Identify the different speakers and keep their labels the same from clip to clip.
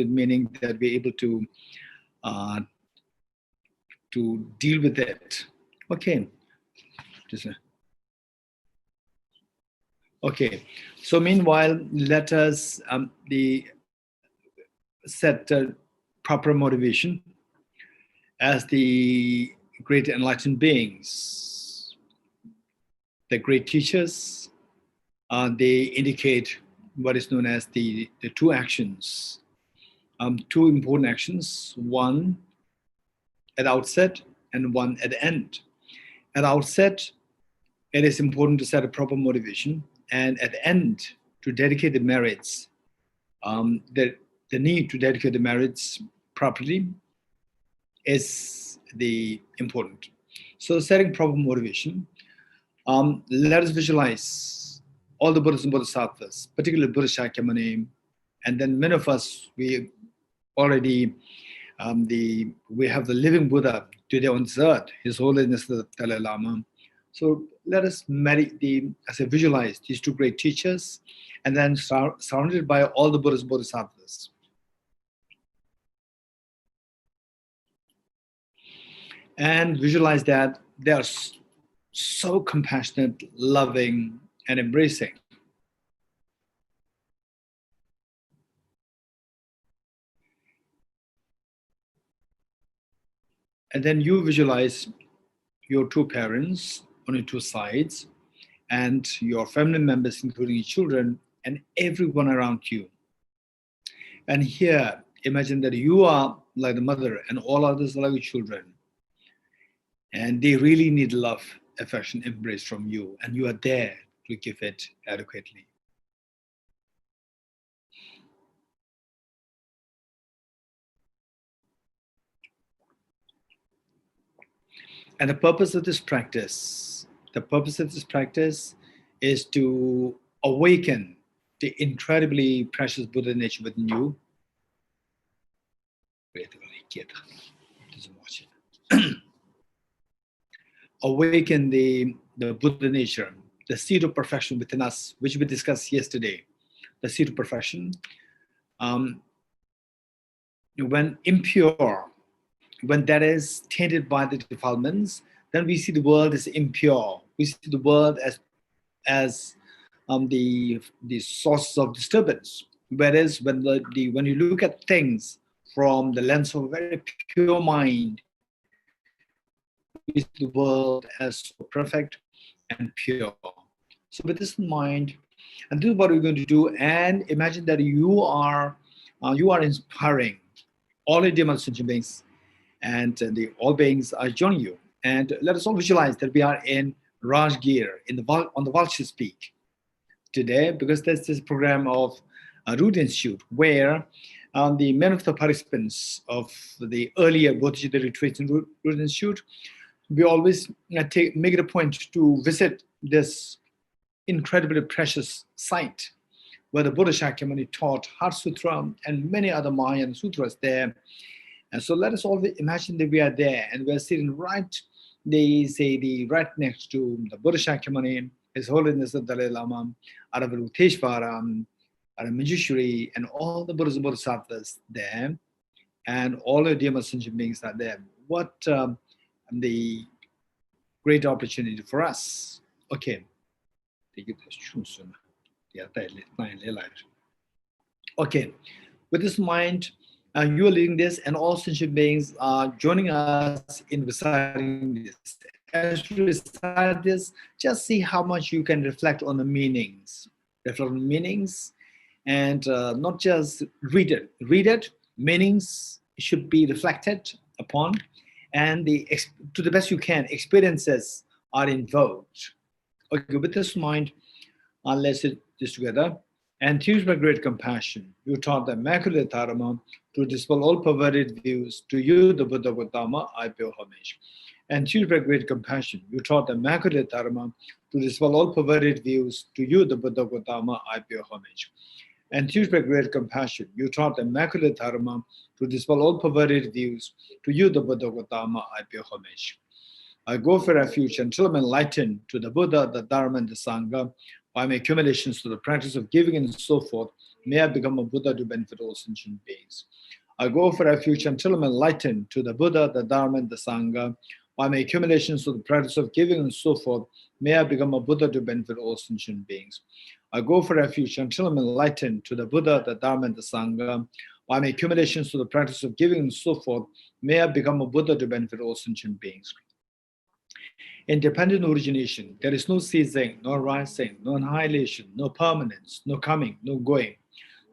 Speaker 1: meaning that we're able to deal with it. Okay. Okay. So meanwhile, let us set proper motivation as the great enlightened beings, the great teachers. They indicate what is known as the two actions, two important actions, one at the outset and one at the end. At the outset, it is important to set a proper motivation, and at the end, to dedicate the merits, the need to dedicate the merits properly is the important. So setting proper motivation, let us visualize all the Buddhas and Bodhisattvas, particularly Buddha Shakyamuni, and then many of us, we already, we have the living Buddha today on this earth, His Holiness the Dalai Lama. So let us visualize these two great teachers, and then surrounded by all the Buddhas and Bodhisattvas. And visualize that they are so compassionate, loving, and embracing. And then you visualize your two parents on your two sides, and your family members, including your children, and everyone around you. And here, imagine that you are like the mother, and all others are like your children. And they really need love, affection, embrace from you, and you are there to give it adequately. And the purpose of this practice, is to awaken the incredibly precious Buddha nature within you. Awaken the Buddha nature, the seed of perfection within us, which we discussed yesterday. The seed of perfection. When impure, when that is tainted by the defilements, then we see the world as impure. We see the world as the source of disturbance. Whereas when you look at things from the lens of a very pure mind, we see the world as perfect and pure. So with this in mind, and this is what we're going to do. And imagine that you are inspiring all the dear sentient beings, and all beings are joining you. And let us all visualize that we are in Rajgir, on the Vulture's Peak today, because there's this program of Root Institute, where the many of the participants of the earlier Bodhicitta retreats in Root Institute, we always make it a point to visit this incredibly precious site where the Buddha Shakyamuni taught Heart Sutra and many other Mahayana sutras there. And so let us all imagine that we are there, and we're sitting right next to the Buddha Shakyamuni, His Holiness the Dalai Lama, Aravaluteshvara, Manjushri, and all the Buddhas and Bodhisattvas there, and all the dear sentient beings are there. What the great opportunity for us. Okay. Okay. With this mind, you are leading this, and all sentient beings are joining us in reciting this. As you recite this, just see how much you can reflect on the meanings. Reflect on the meanings, and not just read it. Read it. Meanings should be reflected upon, and to the best you can, experiences are invoked. Okay, with this mind, let's do this together. And teach by great compassion, you taught the Immaculate Dharma to dispel all perverted views. To you, the Buddha Gautama, I pay homage. And teach by great compassion, you taught the Immaculate Dharma to dispel all perverted views. To you, the Buddha Gautama, I pay homage. And teach by great compassion, you taught the Immaculate Dharma to dispel all perverted views. To you, the Buddha Gautama, I pay homage. I go for refuge until I'm enlightened to the Buddha, the Dharma, and the Sangha, by my accumulations to the practice of giving and so forth, may I become a Buddha to benefit all sentient beings. I go for refuge until I'm enlightened to the Buddha, the Dharma, and the Sangha. By my accumulations of the practice of giving and so forth, may I become a Buddha to benefit all sentient beings. I go for refuge until I'm enlightened to the Buddha, the Dharma, and the Sangha. By my accumulations to the practice of giving and so forth, may I become a Buddha to benefit all sentient beings. Independent origination, there is no ceasing, no rising, no annihilation, no permanence, no coming, no going,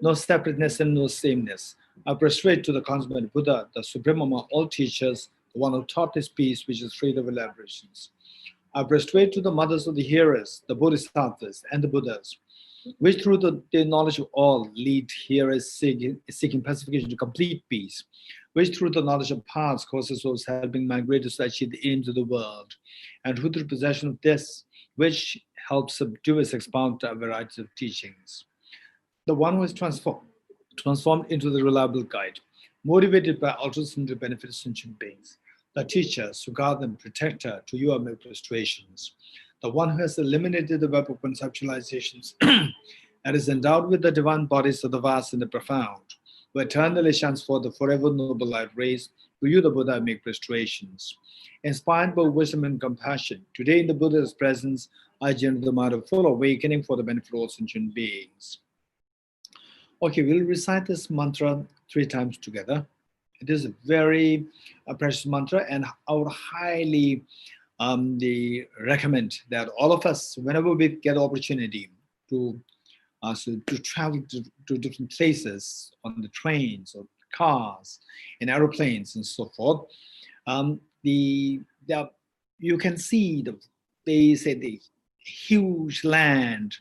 Speaker 1: no separateness and no sameness. I prostrate to the consummate Buddha, the supreme among all teachers, the one who taught this peace which is free of elaborations. I prostrate to the mothers of the hearers, the Bodhisattvas and the Buddhas, which through the knowledge of all lead hearers seeking pacification to complete peace, which through the knowledge of paths causes those helping migrators to achieve the aims of the world, and who through possession of this, which helps subdue us expound a variety of teachings. The one who is transformed into the reliable guide, motivated by ultimate to benefit sentient beings, the teacher, Sugata, and protector, to you are my prostrations. The one who has eliminated the web of conceptualizations and is endowed with the divine bodies of the vast and the profound, who eternally shines forth the forever noble light rays, to you the Buddha I make prostrations. Inspired by wisdom and compassion, today in the Buddha's presence, I generate the mind of full awakening for the benefit of all sentient beings. Okay, we'll recite this mantra 3 times together. It is a very precious mantra, and I would highly recommend that all of us, whenever we get opportunity to travel to different places on the trains or cars, in aeroplanes and so forth, you can see the huge land.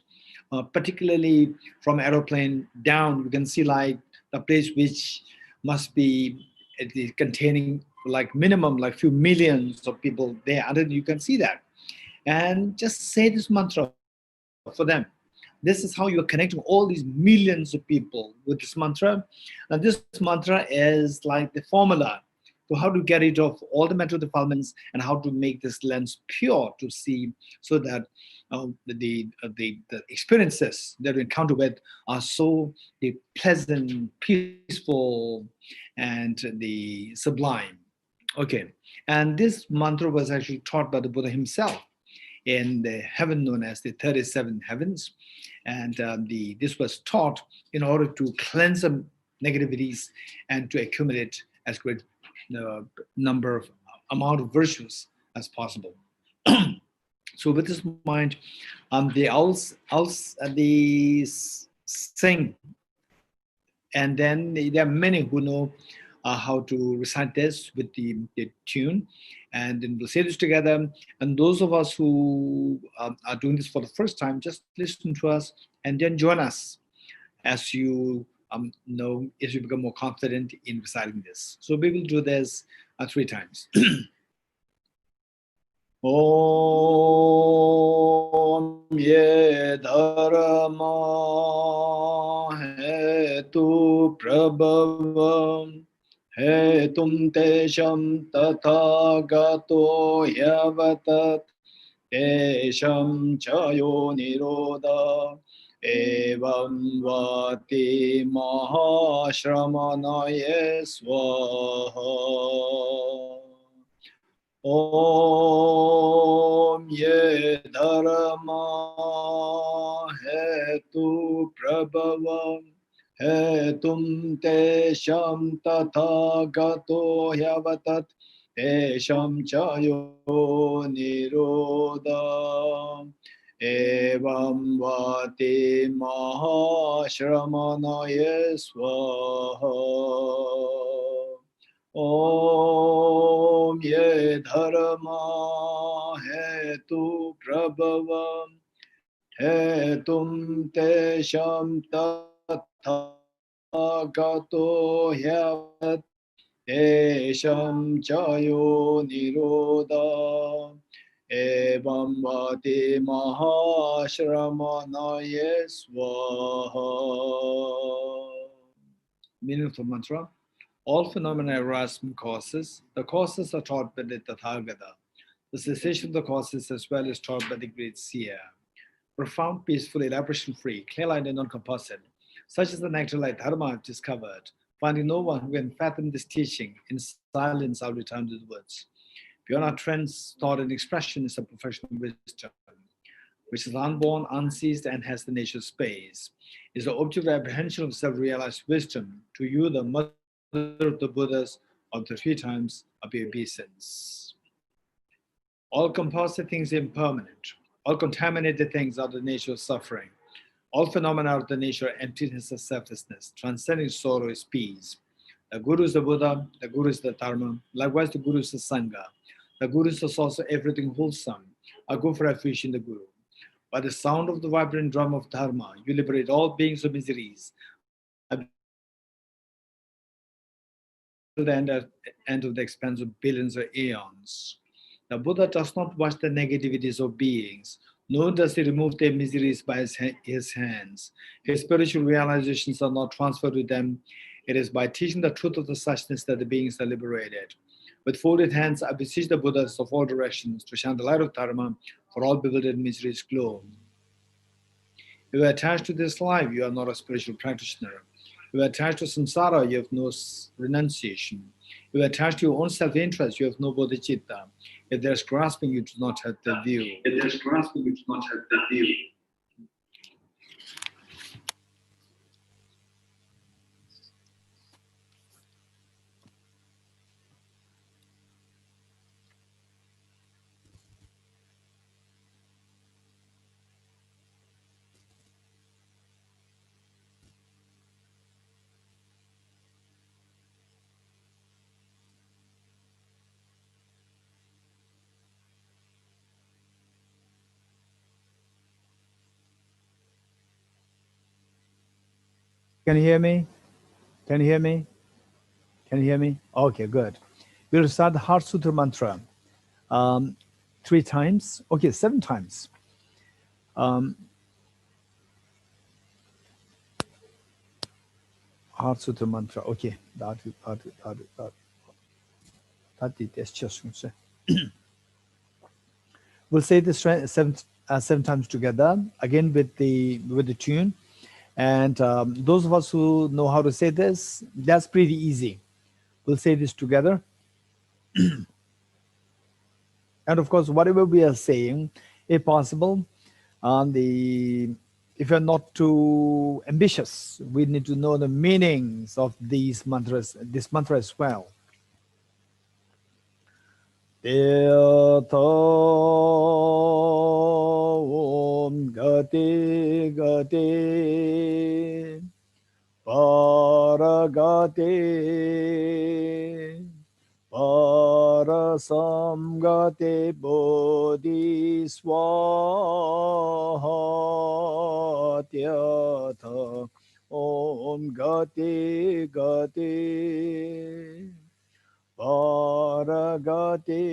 Speaker 1: Particularly from aeroplane down, you can see like the place which must be containing like minimum like few millions of people there, and then you can see that. And just say this mantra for them. This is how you're connecting all these millions of people with this mantra. And this mantra is like the formula to how to get rid of all the mental defilements and how to make this lens pure to see, so that the experiences that we encounter with are so pleasant, peaceful, and the sublime. Okay, and this mantra was actually taught by the Buddha himself in the heaven known as the 37 heavens, and this was taught in order to cleanse the negativities and to accumulate as great amount of virtues as possible. So with this mind, they sing, and then there are many who know how to recite this with the tune, and then we'll say this together. And those of us who are doing this for the first time, just listen to us and then join us as you as you become more confident in reciting this. So we will do this 3 times. Om ye dharma hetu prabhavam hetum tesham tathagato yavatat tesham chayo nirodha evam vati mahashramanaye swaha. Om ye dharma hetu prabhavam hetum tesham tathagato yavatat tesham chayo nirodha evam vati mahashramanaye swaha. Om ye dharma hetu prabhavam hetum tesham tathagato yavat tesham chayo nirodha evam vati mahashramanaye swaha. Meaningful mantra. All phenomena arise from causes. The causes are taught by the Tathagata. The cessation of the causes as well is taught by the great seer. Profound, peaceful, elaboration-free, clear-eyed and non-composite. Such is the nectar like Dharma I've discovered, finding no one who can fathom this teaching. In silence, I'll return to the woods. Beyond our trends, thought, and expression is a professional wisdom, which is unborn, unseized, and has the nature of space. Is the object of apprehension of self-realized wisdom. To you, the mother of the Buddhas of the three times of obeisance. All composite things are impermanent. All contaminated things are the nature of suffering. All phenomena are the nature of emptiness and selflessness. Transcending sorrow is peace. The Guru is the Buddha, the Guru is the Dharma, likewise the Guru is the Sangha. The Guru is also everything wholesome, a good for refuge in the Guru. By the sound of the vibrant drum of Dharma, you liberate all beings of miseries. To the end of the expanse of billions of aeons. The Buddha does not watch the negativities of beings, nor does he remove their miseries by his hands. His spiritual realizations are not transferred to them. It is by teaching the truth of the suchness that the beings are liberated. With folded hands, I beseech the Buddhas of all directions to shine the light of Dharma for all bewildered miseries glow. If you are attached to this life, you are not a spiritual practitioner. If you are attached to samsara, you have no renunciation. If you are attached to your own self-interest, you have no bodhicitta. If there is grasping, you do not have the view. If there is grasping, you do not have the view. Can you hear me? Can you hear me? Can you hear me? Okay, good. We'll start the Heart Sutra mantra 3 times. Okay, 7 times. Heart Sutra mantra. Okay. We'll say this 7 times together, again with the tune. And those of us who know how to say this, that's pretty easy. We'll say this together. And of course, whatever we are saying, if possible, if you're not too ambitious, we need to know the meanings of these mantras, this mantra as well. Tirtha Om Gati Gati Paragati Parasamgate Bodhiswatyatha Om Gati Gati Paragati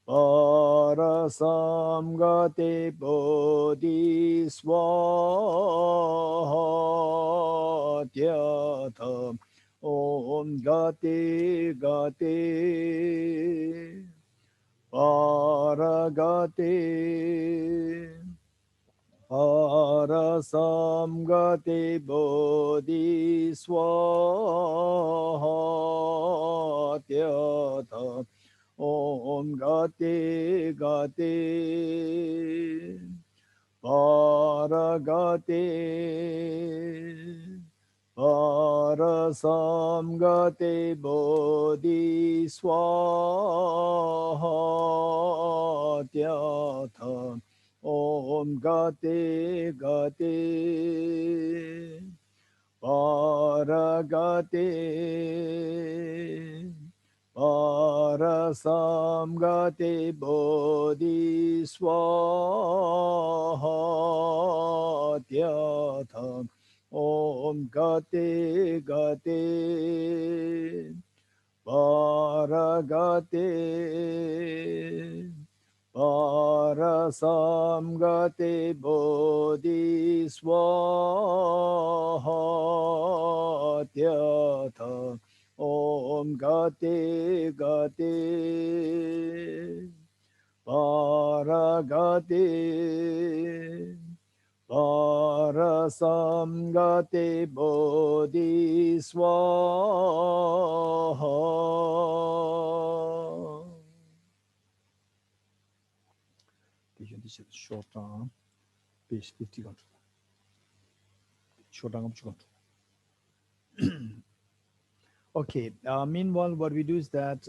Speaker 1: Parasamgate Bodhiswatyatha Om Gati Gati Paragati Parasamgate Bodhiswatyatha Om Gati Gati Paragati Parasamgate Bodhiswatyatha Om Gati Gati Paragati Parasamgate Bodhiswatyatha Om Gati Gati Paragati Parasamgate Bodhiswatyatha Om Gati Gati Paragati
Speaker 2: Parasam gate bodhi swaha. This is short term, page 50 control. Short term control. Okay, meanwhile, what we do is that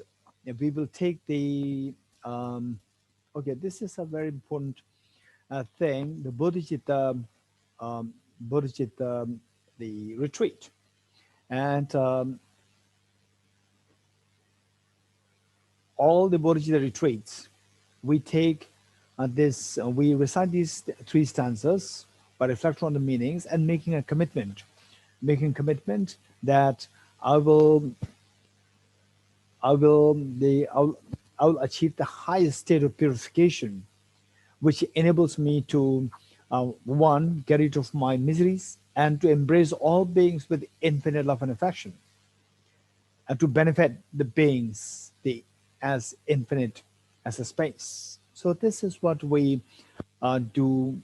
Speaker 2: we will take the, okay, this is a very important thing, the Bodhicitta, um, Bodhicitta, the retreat. And all the Bodhicitta retreats, we take we recite these three stanzas by reflecting on the meanings and making a commitment, that I will I'll achieve the highest state of purification, which enables me to, one, get rid of my miseries and to embrace all beings with infinite love and affection, and to benefit the beings as infinite as a space. So this is what we do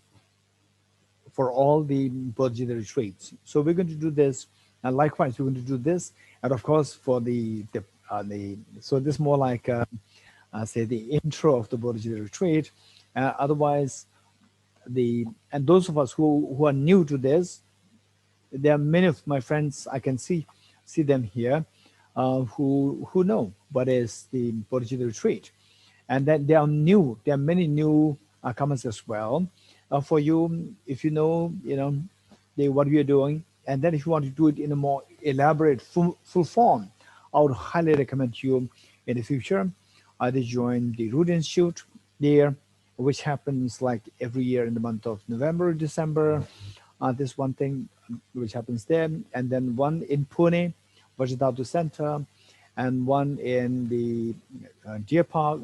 Speaker 2: for all the Bodhicitta retreats. So we're going to do this, and likewise we're going to do this, and of course for the so this is more like say the intro of the Bodhicitta retreat. Otherwise, and those of us who are new to this, there are many of my friends I can see them here, who know what is the Bodhicitta retreat, and that there are many new comments as well. For you, if you know, what we are doing, and then if you want to do it in a more elaborate, full form, I would highly recommend you in the future either join the Root Institute there, which happens like every year in the month of November, December. This one thing which happens there, and then one in Pune, Vajradhatu Center, and one in the Deer Park,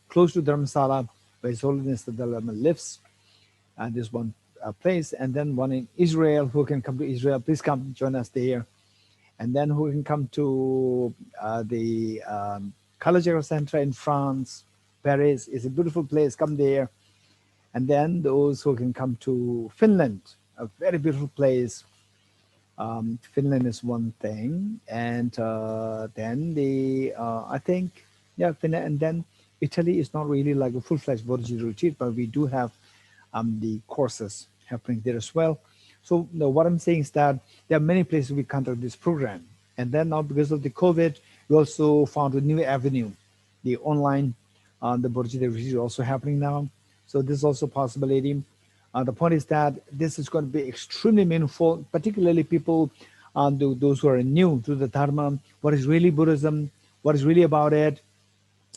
Speaker 2: close to Dharamsala, where His Holiness the Dalai Lama lives, and this one place, and then one in Israel. Who can come to Israel? Please come join us there. And then who can come to the Kalajara Center in France, Paris is a beautiful place. Come there. And then those who can come to Finland, a very beautiful place. Finland is one thing, and then I think, yeah, Finland, and then Italy is not really like a full-fledged Bodhicitta retreat, but we do have the courses happening there as well. So what I'm saying is that there are many places we conduct this program, and then now because of the COVID, we also found a new avenue, the online, the Bodhicitta retreat is also happening now. So this is also a possibility. The point is that this is going to be extremely meaningful, particularly people, those who are new to the Dharma, what is really Buddhism, what is really about it,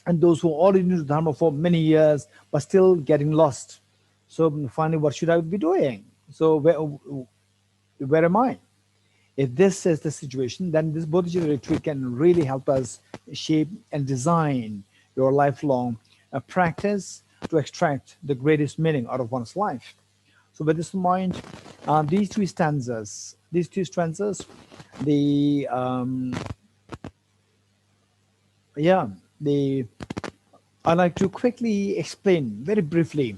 Speaker 2: and those who already knew the Dharma for many years, but still getting lost. So finally, what should I be doing? So where am I? If this is the situation, then this Bodhicitta retreat can really help us shape and design your lifelong practice to extract the greatest meaning out of one's life. So with this in mind, these two stanzas, the I'd like to quickly explain very briefly.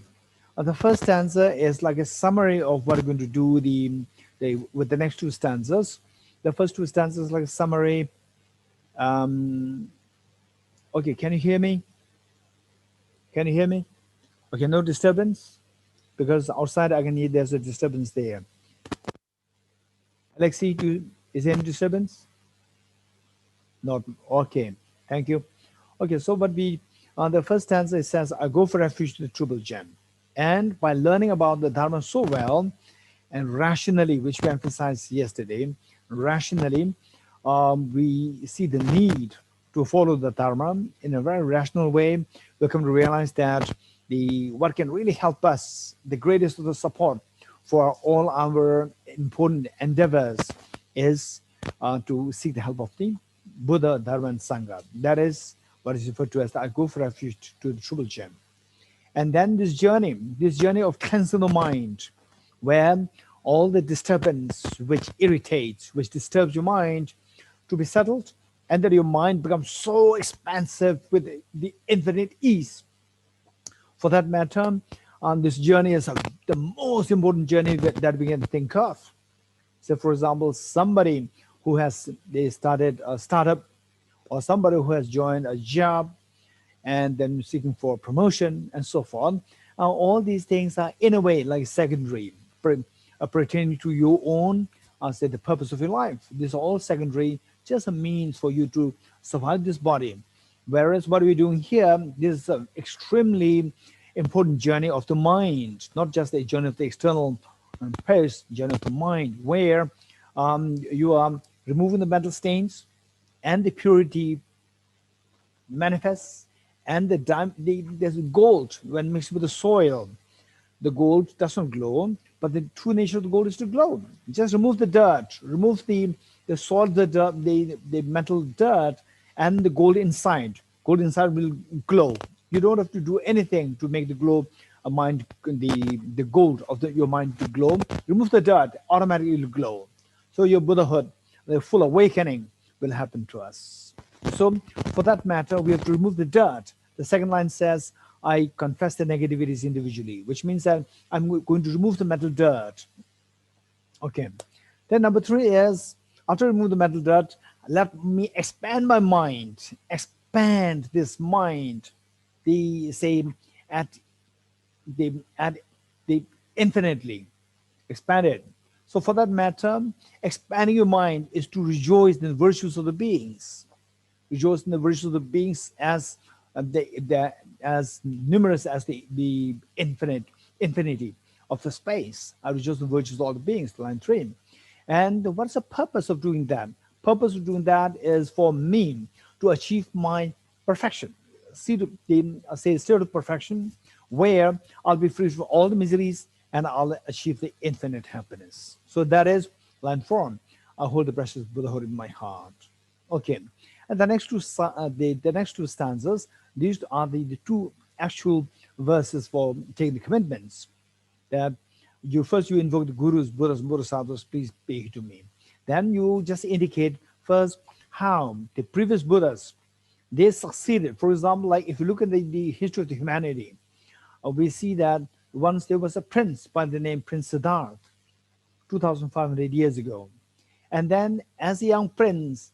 Speaker 2: The first stanza is like a summary of what we're going to do with the next two stanzas. The first two stanzas like a summary. Okay, can you hear me? Can you hear me? Okay, no disturbance? Because outside I can hear there's a disturbance there. Alexi, is there any disturbance? Not, okay, thank you. Okay, so what the first stanza, it says, I go for refuge to the Triple Gem. And by learning about the Dharma so well and rationally, which we emphasized yesterday, rationally, we see the need to follow the Dharma in a very rational way. We come to realize that what can really help us, the greatest of the support for all our important endeavors is to seek the help of the Buddha, Dharma, and Sangha. That is what is referred to as I go for refuge to the Triple Gem. And then this journey of cleansing the mind, where all the disturbance which irritates, which disturbs your mind, to be settled, and that your mind becomes so expansive with the infinite ease. For that matter, on this journey is the most important journey that we can think of. So, for example, somebody who has they started a startup, or somebody who has joined a job and then seeking for promotion and so forth. All these things are in a way like secondary, pertaining to your own, say, the purpose of your life. This is all secondary, just a means for you to survive this body. Whereas what we're doing here, this is an extremely important journey of the mind, not just a journey of the external pace, journey of the mind, where you are removing the mental stains and the purity manifests, and there's gold when mixed with the soil. The gold does not glow, but the true nature of the gold is to glow. Just remove the dirt, remove the soil, the dirt, the metal dirt, and the gold inside. Gold inside will glow. You don't have to do anything to make the glow a mind, the gold of your mind to glow. Remove the dirt, automatically it will glow. So your Buddhahood, the full awakening will happen to us. So for that matter, we have to remove the dirt. The second line says, I confess the negativities individually, which means that I'm going to remove the metal dirt. Okay. Then number 3 is, after I remove the metal dirt, let me expand my mind, expand this mind, at the infinitely, expand it. So for that matter, expanding your mind is to rejoice in the virtues of the beings. Rejoice in the virtues of the beings as as numerous as the infinity of the space. I rejoice in the virtues of all the beings, line 3. And what's the purpose of doing that? Purpose of doing that is for me to achieve my perfection. See the state of perfection, where I'll be free from all the miseries and I'll achieve the infinite happiness. So that is line 4. I hold the precious Buddhahood in my heart. Okay. And the next two stanzas, these are the two actual verses for taking the commitments. That you invoke the gurus, Buddhas, Bodhisattvas, please pay heed to me. Then you just indicate first how the previous Buddhas, they succeeded. For example, like if you look at the history of the humanity, we see that once there was a prince by the name Prince Siddhartha, 2,500 years ago. And then as a young prince,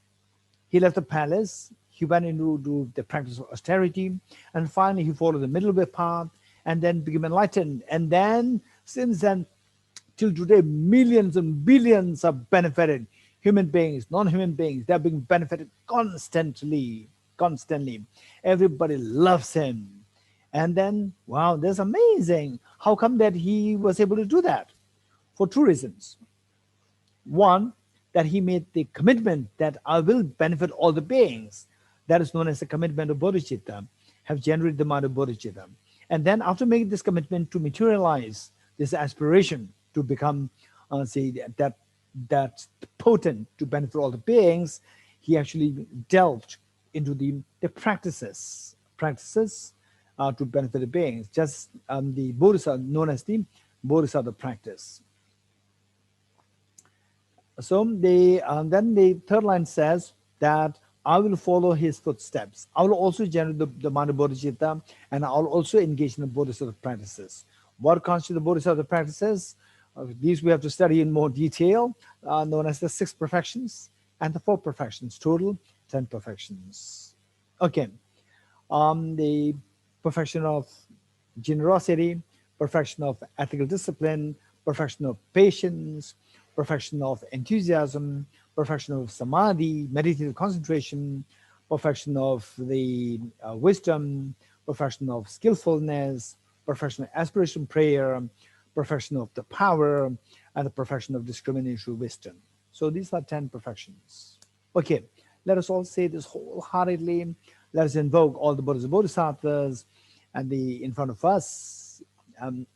Speaker 2: he left the palace, he went into the practice of austerity, and finally he followed the middle way path and then became enlightened. And then, since then, till today, millions and billions are benefited. Human beings, non-human beings, they're being benefited constantly. Everybody loves him. And then, wow, that's amazing. How come that he was able to do that? For two reasons. One, that he made the commitment that I will benefit all the beings. That is known as the commitment of Bodhicitta, have generated the mind of Bodhicitta. And then after making this commitment to materialize this aspiration to become, that potent to benefit all the beings, he actually delved into the practices to benefit the beings, just the Bodhisattva, known as the Bodhisattva practice. So then the third line says that I will follow his footsteps. I will also generate the mind of Bodhicitta, and I'll also engage in the Bodhisattva practices. What constitutes the Bodhisattva practices? These we have to study in more detail, known as the 6 perfections and the 4 perfections, total 10 perfections. Okay, the perfection of generosity, perfection of ethical discipline, perfection of patience, perfection of enthusiasm, perfection of samadhi, meditative concentration, perfection of the wisdom, perfection of skillfulness, perfection of aspiration prayer, perfection of the power, and the perfection of discrimination wisdom. So these are 10 perfections. Okay, let us all say this wholeheartedly. Let us invoke all the Buddhas and Bodhisattvas and in front of us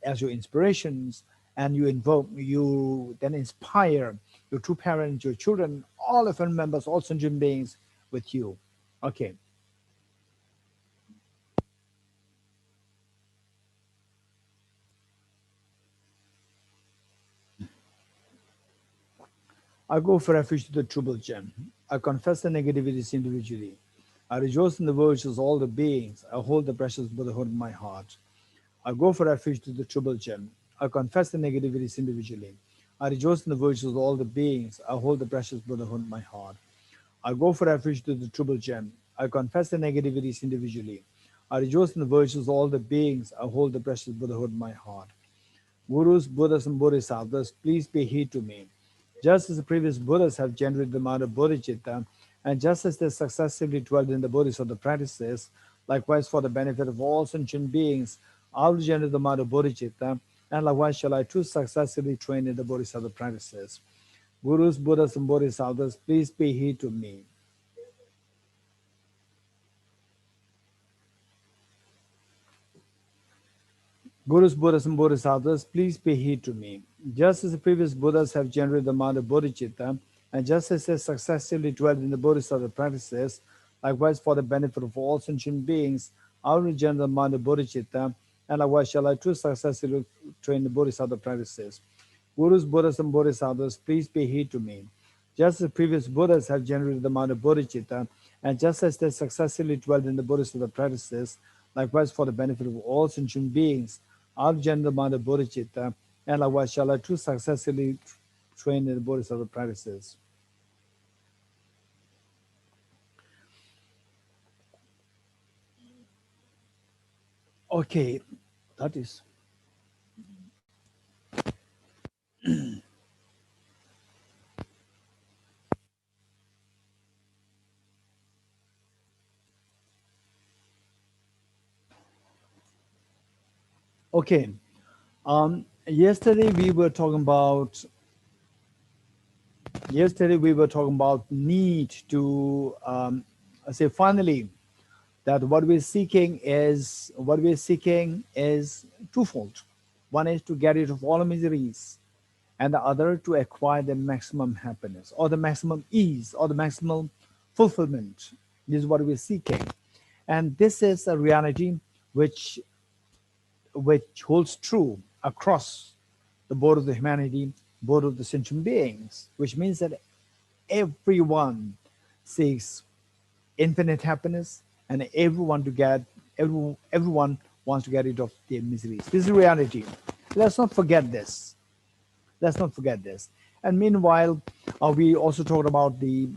Speaker 2: as your inspirations, and you then inspire your true parents, your children, all of your members, all sentient beings with you. Okay. I go for refuge to the Triple Gem. I confess the negativities individually. I rejoice in the virtues of all the beings. I hold the precious Buddhahood in my heart. I go for refuge to the triple gem. I confess the negativities individually. I rejoice in the virtues of all the beings. I hold the precious Buddhahood in my heart. I go for refuge to the triple gem. I confess the negativities individually. I rejoice in the virtues of all the beings. I hold the precious Buddhahood in my heart. Gurus, Buddhas, and Bodhisattvas, please pay heed to me. Just as the previous Buddhas have generated the mind of Bodhicitta, and just as they successively dwelled in the Bodhisattva practices, likewise for the benefit of all sentient beings, I will generate the mind of Bodhicitta, and likewise shall I too successively train in the Bodhisattva practices. Gurus, Buddhas, and Bodhisattvas, please pay heed to me. Gurus, Buddhas, and Bodhisattvas, please pay heed to me. Just as the previous Buddhas have generated the mind of Bodhicitta, and just as they successively dwelled in the Bodhisattva practices, likewise for the benefit of all sentient beings, I will regenerate the mind of Bodhicitta, and likewise shall I too successfully train the Bodhisattva practices. Gurus, Buddhas, and Bodhisattvas, please pay heed to me. Just as the previous Buddhas have generated the mind of Bodhicitta, and just as they successfully dwelled in the Bodhisattva practices, likewise for the benefit of all sentient beings, I'll generate the mind of Bodhicitta, and likewise shall I too successfully train in the Bodhisattva practices. Okay, that is. Okay, yesterday we were talking about need to say finally that what we're seeking is twofold. One is to get rid of all miseries, and the other to acquire the maximum happiness or the maximum ease or the maximum fulfillment. This is what we're seeking, and this is a reality which holds true across the board of the humanity, board of the sentient beings, which means that everyone seeks infinite happiness, and everyone wants to get rid of their miseries. This is reality. Let's not forget this. Let's not forget this. And meanwhile, we also talked about the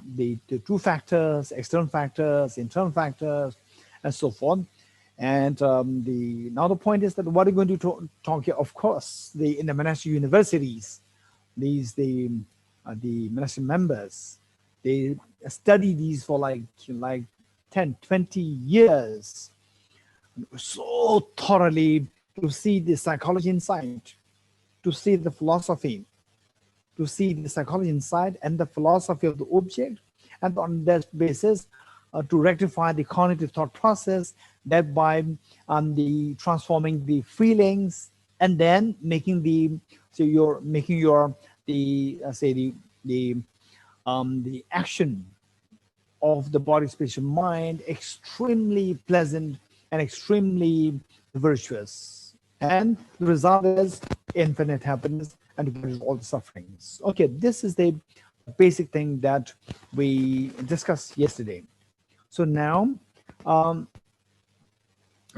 Speaker 2: two factors, external factors, internal factors, and so forth. And now the point is that what are we going to talk here? Of course, in the monastic universities, the monastic members, they study these for like 10, 20 years so thoroughly to see the psychology inside, to see the philosophy, to see the psychology inside and the philosophy of the object, and on that basis to rectify the cognitive thought process, thereby the transforming the feelings, and then making the action of the body, speech, and mind extremely pleasant and extremely virtuous. And the result is infinite happiness and to get rid of all the sufferings. Okay, this is the basic thing that we discussed yesterday. So now,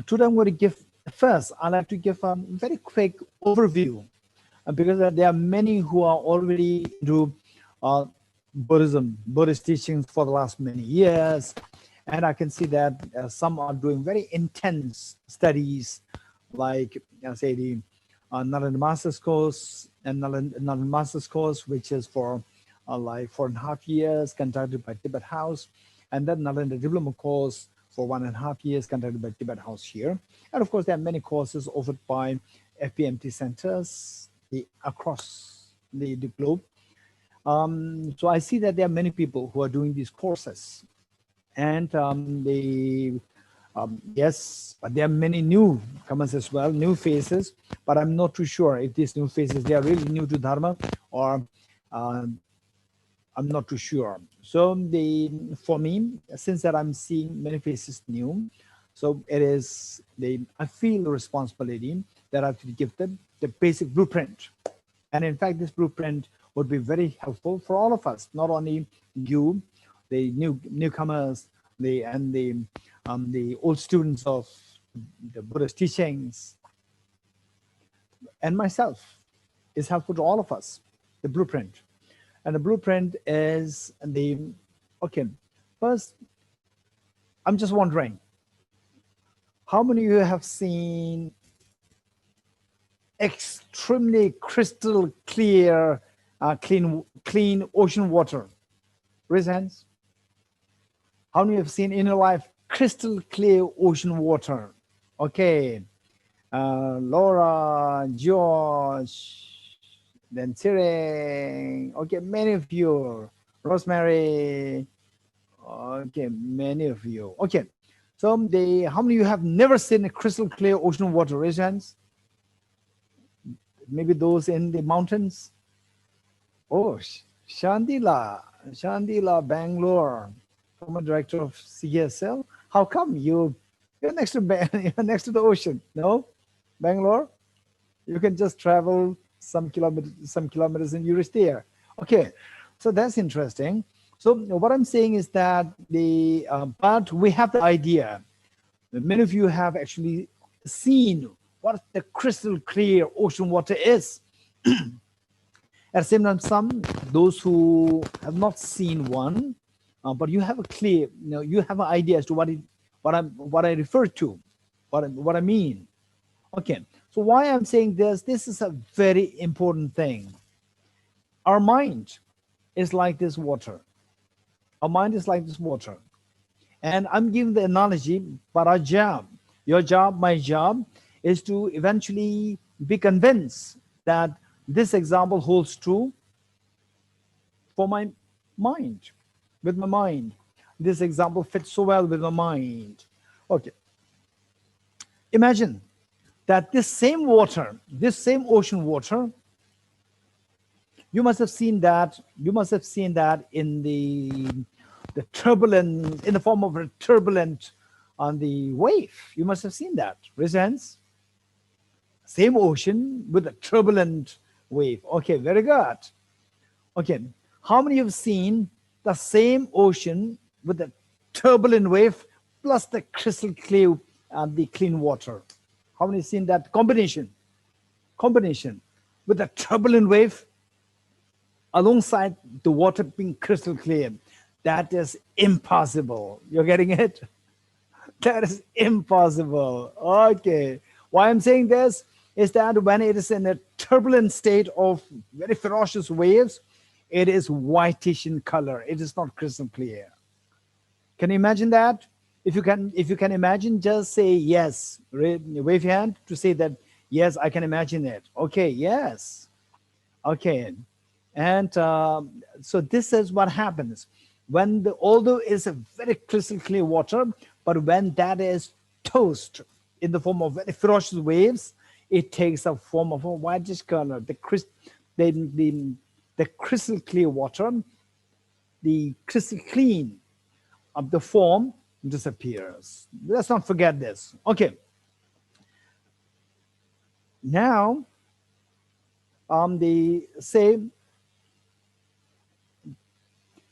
Speaker 2: today I'm going to give, first, I'd like to give a very quick overview because there are many who are already into Buddhism, Buddhist teachings for the last many years. And I can see that some are doing very intense studies, like say the Nalanda Master's course and Nalanda Master's course, which is for like 4.5 years, conducted by Tibet House, and then Nalanda Diploma course for 1.5 years, conducted by Tibet House here. And of course, there are many courses offered by FPMT centers across the globe. So I see that there are many people who are doing these courses, and yes, but there are many newcomers as well, new faces, but I'm not too sure if these new faces, they are really new to Dharma, or I'm not too sure. So for me, since that I'm seeing many faces new, so it is I feel the responsibility that I have to give them the basic blueprint. And in fact, this blueprint would be very helpful for all of us, not only you, the newcomers, the old students of the Buddhist teachings, and myself is helpful to all of us, the blueprint. And the blueprint is the, okay, first, I'm just wondering, how many of you have seen extremely crystal clear, clean ocean water? Raise hands. How many have seen in your life crystal clear ocean water? Okay, Laura, George, then Tsering. Okay, many of you. Rosemary. Okay, many of you. Okay, so how many of you have never seen a crystal clear ocean water? Raise your hands. Maybe those in the mountains. Oh, Shandila, Bangalore, former director of CSL. How come you're next to you're next to the ocean? No, Bangalore. You can just travel some kilometers and you're there. Okay, so that's interesting. So what I'm saying is that but we have the idea. Many of you have actually seen what the crystal clear ocean water is. At the same time, those who have not seen one, but you have a clear, you have an idea as to what I refer to, what I mean. Okay, so why I'm saying this is a very important thing. Our mind is like this water. Our mind is like this water. And I'm giving the analogy, but our job, your job, my job, is to eventually be convinced that this example holds true for my mind, with my mind. This example fits so well with my mind. Okay. Imagine that this same water, this same ocean water, you must have seen that in the turbulent, in the form of a turbulent on the wave. You must have seen that. Raise hands. Same ocean with a turbulent wave. Okay, very good. Okay, how many have seen the same ocean with the turbulent wave plus the crystal clear and the clean water? How many have seen that combination with the turbulent wave alongside the water being crystal clear? That is impossible. You're getting it? That is impossible. Okay. Why I'm saying this is that when it is in a turbulent state of very ferocious waves, it is whitish in color. It is not crystal clear. Can you imagine that? If you can imagine, just say yes. Wave your hand to say that yes, I can imagine it. Okay, yes. Okay, and so this is what happens when although it's a very crystal clear water, but when that is tossed in the form of very ferocious waves, it takes a form of a whitish color. The crystal clear water, the crystal clean of the form disappears. Let's not forget this. Okay. Now, they say,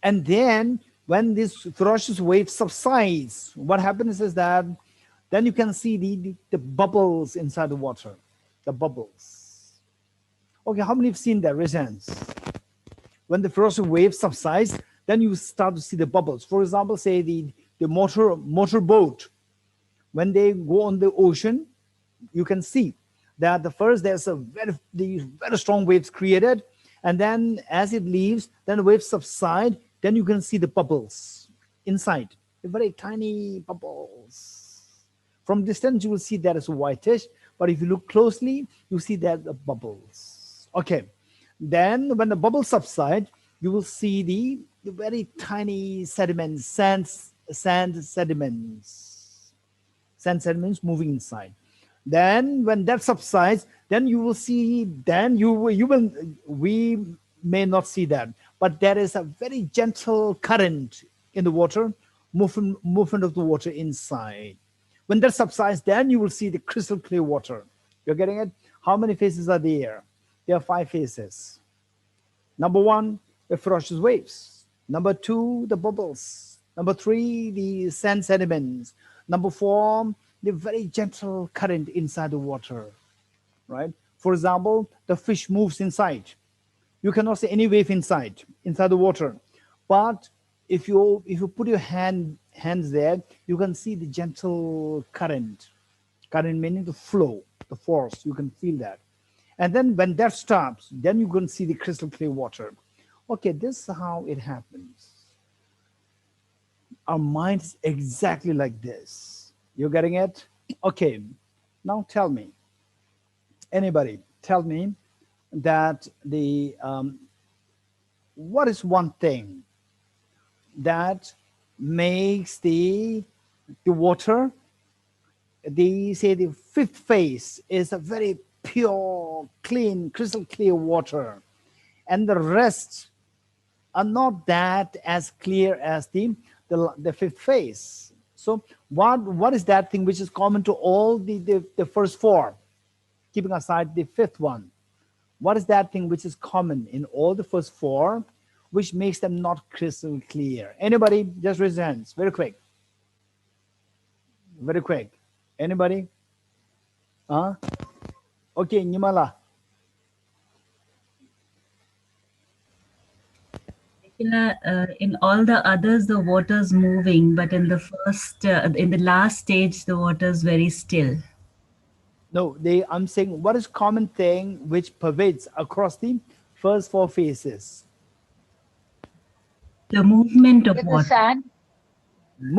Speaker 2: and then when this ferocious wave subsides, what happens is that then you can see the bubbles inside the water, the bubbles. Okay, how many have seen that? Raise hands. When the ferocious wave subsides, then you start to see the bubbles. For example, say the motor boat, when they go on the ocean, you can see that there's these very strong waves created, and then as it leaves, then the waves subside, then you can see the bubbles inside, the very tiny bubbles. From distance, you will see that it's whitish, but if you look closely, you see that the bubbles. Okay, then when the bubbles subside, you will see the very tiny sediments, sand sediments moving inside. Then when that subsides, then you will see, we may not see that, but there is a very gentle current in the water, movement of the water inside. When that subsides, then you will see the crystal clear water. You're getting it? How many phases are there? There are 5 phases. Number 1, the ferocious waves. Number 2, the bubbles. Number 3, the sand sediments. Number 4, the very gentle current inside the water, right? For example, the fish moves inside. You cannot see any wave inside the water. But if you put your hands there, you can see the gentle current. Current meaning the flow, the force. You can feel that. And then when that stops, then you can see the crystal clear water. Okay, this is how it happens. Our mind is exactly like this. You getting it? Okay, now tell me, anybody, tell me that the what is one thing that makes the water, the say the fifth phase is a very pure, clean, crystal clear water, and the rest are not that as clear as the fifth phase. So what is that thing which is common to all the first four, keeping aside the fifth one? What is that thing which is common in all the first four, which makes them not crystal clear? Anybody? Just raise your hands, very quick. Very quick. Anybody? Huh? Okay, Nimala.
Speaker 3: In all the others, the water's moving, but in the last stage, the water's very still.
Speaker 2: No, I'm saying what is common thing which pervades across the first four phases?
Speaker 3: The movement of
Speaker 4: With the
Speaker 3: water.
Speaker 4: sand?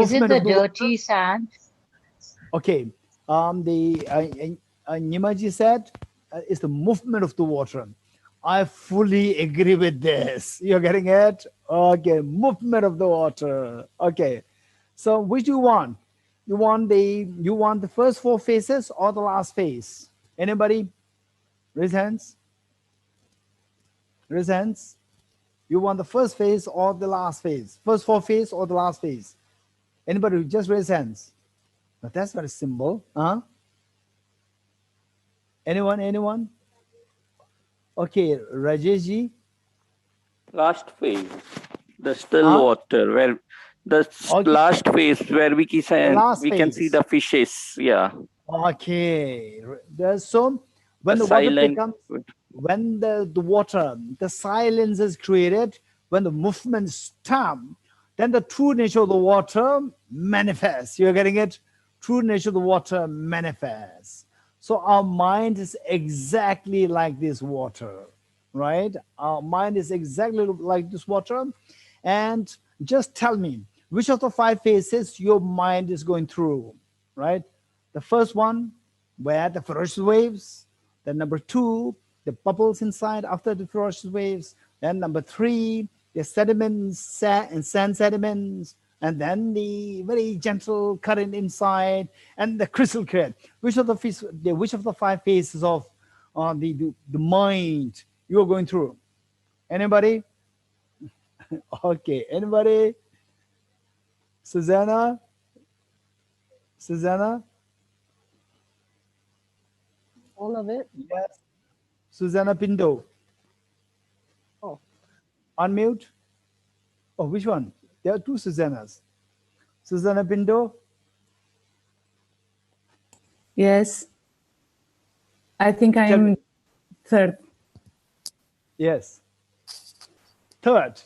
Speaker 4: Is it
Speaker 2: Movement
Speaker 4: the
Speaker 2: of the water?
Speaker 4: dirty sand?
Speaker 2: Okay. Nimaji said it's the movement of the water. I fully agree with this. You're getting it? Okay, movement of the water. Okay. So which do you want? You want the first four phases or the last phase? Anybody? Raise hands. Raise hands. You want the first phase or the last phase? First four phase or the last phase? Anybody? Just raise hands. But that's very simple. Huh? Anyone? Okay, Rajeshji.
Speaker 5: Last phase, the still water, where the last phase where we can see the fishes. Yeah.
Speaker 2: Okay. So when the water becomes, when the water, the silence is created, when the movement stops, then the true nature of the water manifests. You're getting it? True nature of the water manifests. So our mind is exactly like this water, right? Our mind is exactly like this water. And just tell me, which of the five phases your mind is going through, right? The first one, where the ferocious waves. Then number two, the bubbles inside after the ferocious waves. Then number three, the sediments and sand sediments. And then the very gentle current inside, and the crystal clear. Which of the five phases of the mind you are going through? Anybody? Okay. Anybody? Susanna?
Speaker 6: All of it?
Speaker 2: Yes. Susanna Pinto.
Speaker 6: Oh.
Speaker 2: Unmute. Oh, which one? There are two Susannas. Susanna Pinto.
Speaker 7: Yes. I think I am third.
Speaker 2: Yes. Third.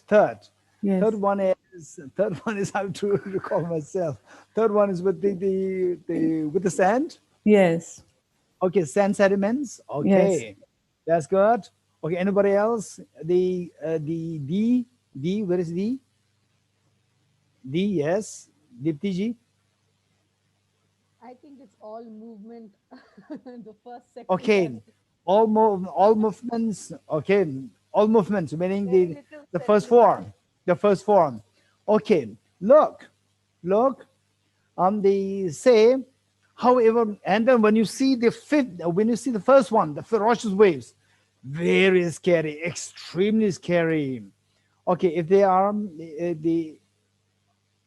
Speaker 7: Yes.
Speaker 2: Third one is I have to recall myself. Third one is with the sand.
Speaker 7: Yes.
Speaker 2: Okay, sand sediments. Okay,
Speaker 7: yes.
Speaker 2: That's good. Okay, anybody else? The D. Where is D? D. Yes, Dipti ji.
Speaker 6: I think it's all movement. The first, second.
Speaker 2: Okay, all movements. Okay, all movements meaning the first form. The first form. Okay, look. On the say. However, and then when you see the first one, the ferocious waves, very scary, extremely scary. Okay, if they are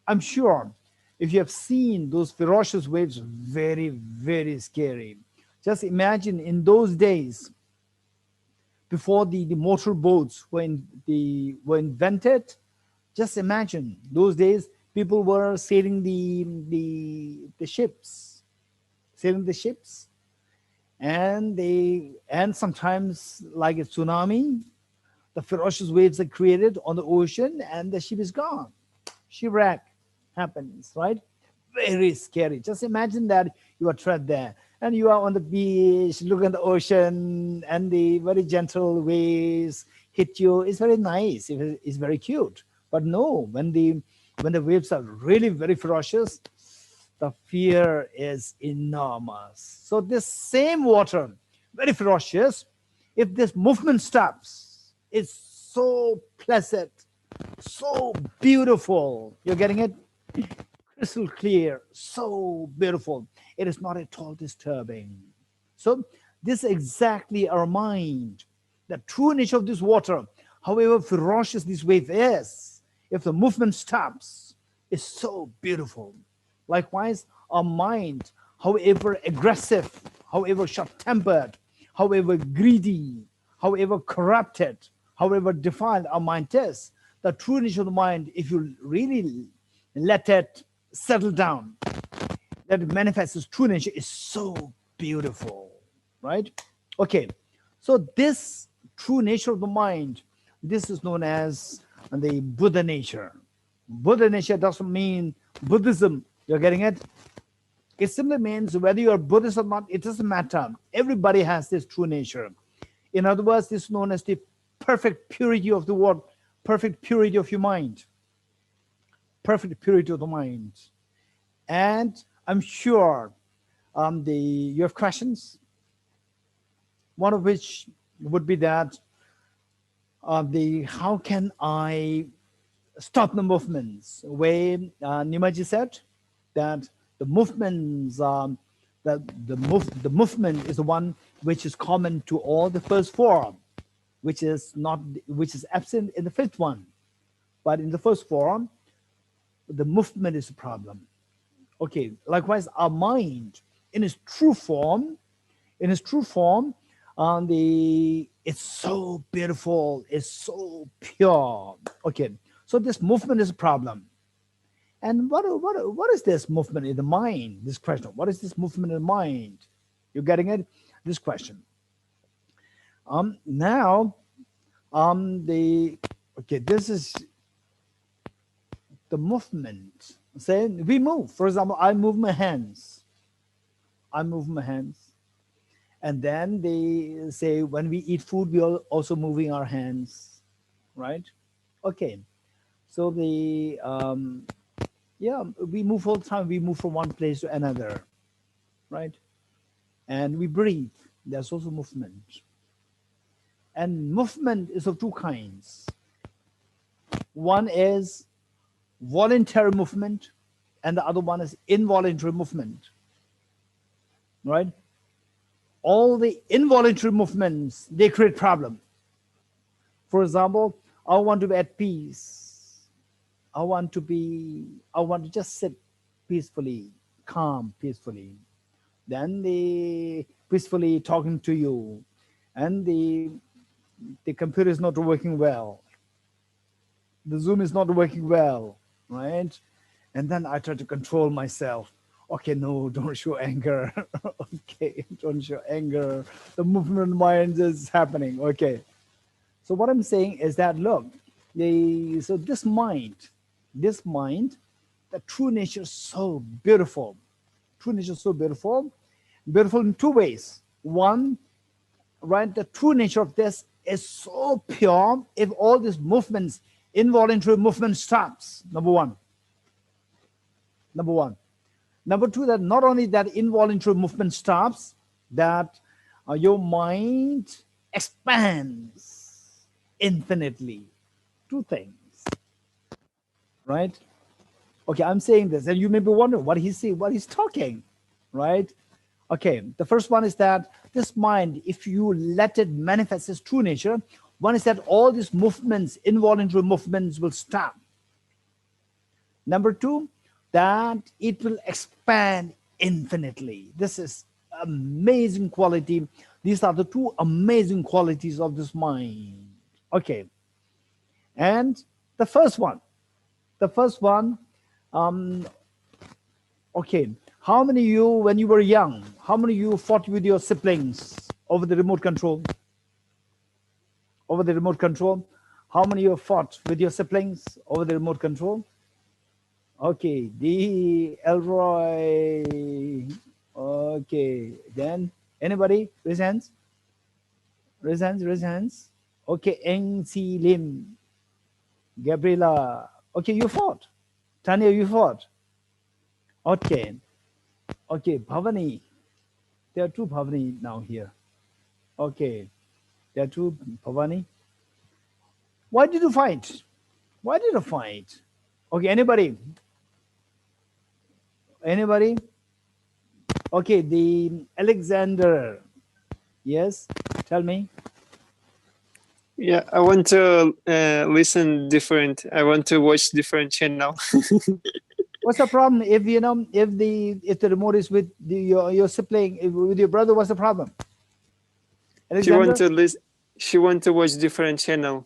Speaker 2: I'm sure if you have seen those ferocious waves, very, very scary. Just imagine in those days, before the motor boats were invented, just imagine those days people were sailing the ships. and sometimes like a tsunami, the ferocious waves are created on the ocean and the ship is gone. Shipwreck happens, right? Very scary. Just imagine that you are trapped there and you are on the beach, look at the ocean and the very gentle waves hit you. It's very nice. It's very cute. But no, when the waves are really very ferocious, the fear is enormous. So this same water, very ferocious, if this movement stops, it's so pleasant, so beautiful. You're getting it? Crystal clear, so beautiful. It is not at all disturbing. So this is exactly our mind. The true nature of this water, however ferocious this wave is, if the movement stops, is so beautiful. Likewise, our mind, however aggressive, however short-tempered, however greedy, however corrupted, however defiled our mind is, the true nature of the mind, if you really let it settle down, that it manifests its true nature, is so beautiful, right? Okay, so this true nature of the mind, this is known as the Buddha nature. Buddha nature doesn't mean Buddhism. You're getting it? It simply means whether you're Buddhist or not, it doesn't matter. Everybody has this true nature. In other words, this is known as the perfect purity of the word, perfect purity of your mind. Perfect purity of the mind. And I'm sure you have questions. One of which would be that how can I stop the movements? Where Nimaji said that the movements, the movement is the one which is common to all the first four, which is absent in the fifth one. But in the first four, the movement is a problem. Okay, likewise, our mind in its true form, it's so beautiful, it's so pure. Okay, so this movement is a problem. And what is this movement in the mind? This question, what is this movement in the mind? You're getting it? This question. This is the movement. Say we move. For example, I move my hands. And then they say when we eat food, we are also moving our hands, right? Okay. So we move all the time. We move from one place to another, right? And we breathe. There's also movement. And movement is of two kinds. One is voluntary movement, and the other one is involuntary movement, right? All the involuntary movements, they create problem. For example, I want to be at peace. I want to just sit peacefully, calm, peacefully. Then they peacefully talking to you, and the computer is not working well. The Zoom is not working well, right? And then I try to control myself. Okay, no, don't show anger. Okay, don't show anger. The movement mind is happening. Okay. So what I'm saying is that, look, this mind, the true nature is so beautiful. True nature is so beautiful. Beautiful in two ways. One, right, the true nature of this is so pure. If all these movements, involuntary movement stops, number one. Number two, that not only that involuntary movement stops, that your mind expands infinitely. Two things, right? Okay, I'm saying this, and you may be wondering what he's saying, what he's talking, right? Okay, the first one is that this mind, if you let it manifest its true nature, one is that all these movements, involuntary movements, will stop. Number two, that it will expand infinitely. This is amazing quality. These are the two amazing qualities of this mind. Okay. And the first one, okay, How many of you, when you were young, how many of you fought with your siblings over the remote control? Over the remote control? How many of you fought with your siblings over the remote control? Okay, D. Elroy. Okay, then anybody? Raise hands. Raise hands, raise hands. Okay, Eng Si Lim. Gabriela. Okay, you fought. Tanya, you fought. Okay. Okay, Bhavani. There are two Bhavani now here. Okay. There are two Bhavani. Why did you fight? Why did you fight? Okay, anybody? Anybody? Okay, the Alexander. Yes, tell me.
Speaker 8: Yeah, I want to listen different. I want to watch different channel.
Speaker 2: What's the problem if if the remote is with your sibling, with your brother? What's the problem? Alexander?
Speaker 8: She want to watch different channel.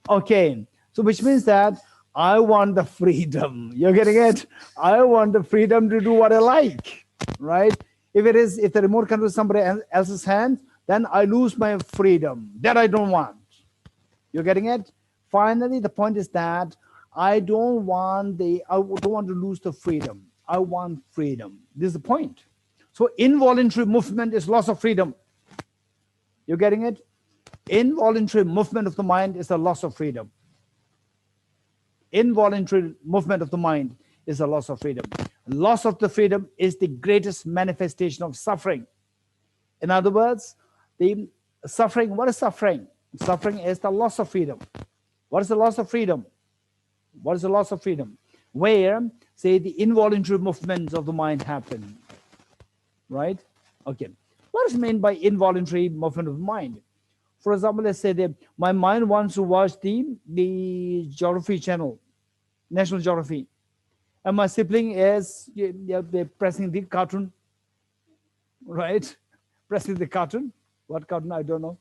Speaker 2: Okay, so which means that I want the freedom. You're getting it? I want the freedom to do what I like, right? If the remote control is somebody else's hand, then I lose my freedom. That I don't want. You're getting it? Finally, the point is that I don't want to lose the freedom. I want freedom. This is the point. So involuntary movement is loss of freedom. You're getting it? Involuntary movement of the mind is a loss of freedom. Involuntary movement of the mind is a loss of freedom. Loss of the freedom is the greatest manifestation of suffering. In other words, the suffering, what is suffering? Suffering is the loss of freedom. What is the loss of freedom? What is the loss of freedom? Where, say, the involuntary movements of the mind happen. Right? Okay. What is meant by involuntary movement of the mind? For example, let's say that my mind wants to watch the Geography channel, National Geography. And my sibling is they're pressing the cartoon, right? Pressing the cartoon. What cartoon? I don't know.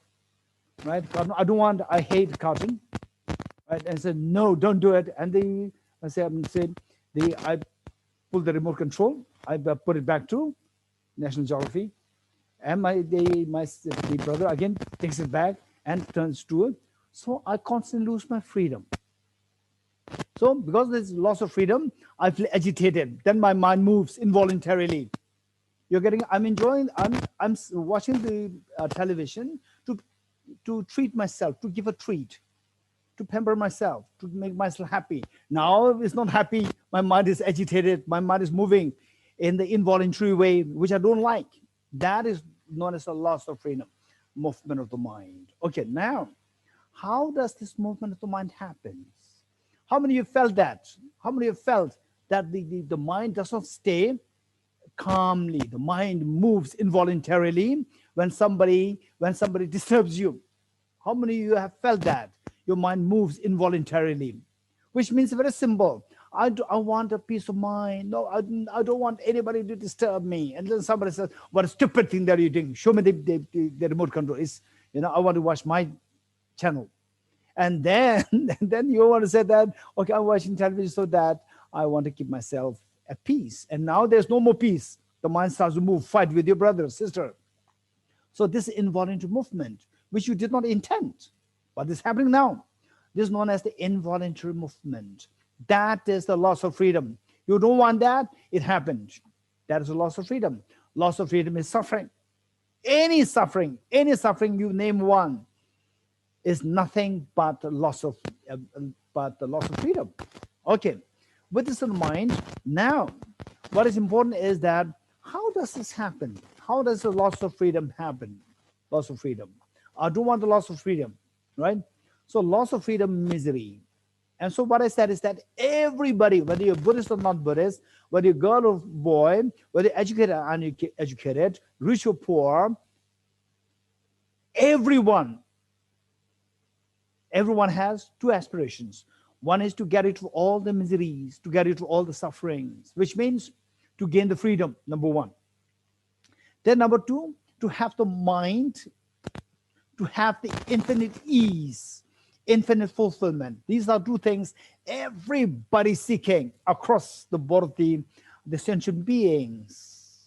Speaker 2: Right? Cartoon. I hate cartoon. Right? And said, no, don't do it. And I pull the remote control. I put it back to National Geography. And my brother again takes it back and turns to it. So I constantly lose my freedom. So because there's loss of freedom, I feel agitated. Then my mind moves involuntarily. You're getting, I'm watching the television to treat myself, to give a treat, to pamper myself, to make myself happy. Now it's not happy. My mind is agitated. My mind is moving in the involuntary way, which I don't like. That is known as a loss of freedom, movement of the mind. Okay, now, how does this movement of the mind happen? How many of you felt that? How many of you felt that the mind does not stay calmly? The mind moves involuntarily when somebody disturbs you. How many of you have felt that? Your mind moves involuntarily, which means very simple. I want a peace of mind. No, I don't want anybody to disturb me. And then somebody says, what a stupid thing that you're doing. Show me the remote control. I want to watch my channel. And then you want to say that, okay, I'm watching television so that I want to keep myself at peace. And now there's no more peace. The mind starts to move, fight with your brother or sister. So this involuntary movement, which you did not intend, but it's happening now. This is known as the involuntary movement. That is the loss of freedom. You don't want that, it happened. That is a loss of freedom. Loss of freedom is suffering. Any suffering, you name one, is nothing but the loss of freedom. Okay, with this in mind, now what is important is that how does this happen? How does the loss of freedom happen? Loss of freedom. I don't want the loss of freedom, right? So loss of freedom, misery. And so what I said is that everybody, whether you're Buddhist or not Buddhist, whether you're girl or boy, whether you're educated or uneducated, rich or poor, everyone has two aspirations. One is to get rid of all the miseries, to get rid of all the sufferings, which means to gain the freedom, number one. Then number two, to have the mind, to have the infinite ease, infinite fulfillment. These are two things everybody seeking across the board of the the sentient beings.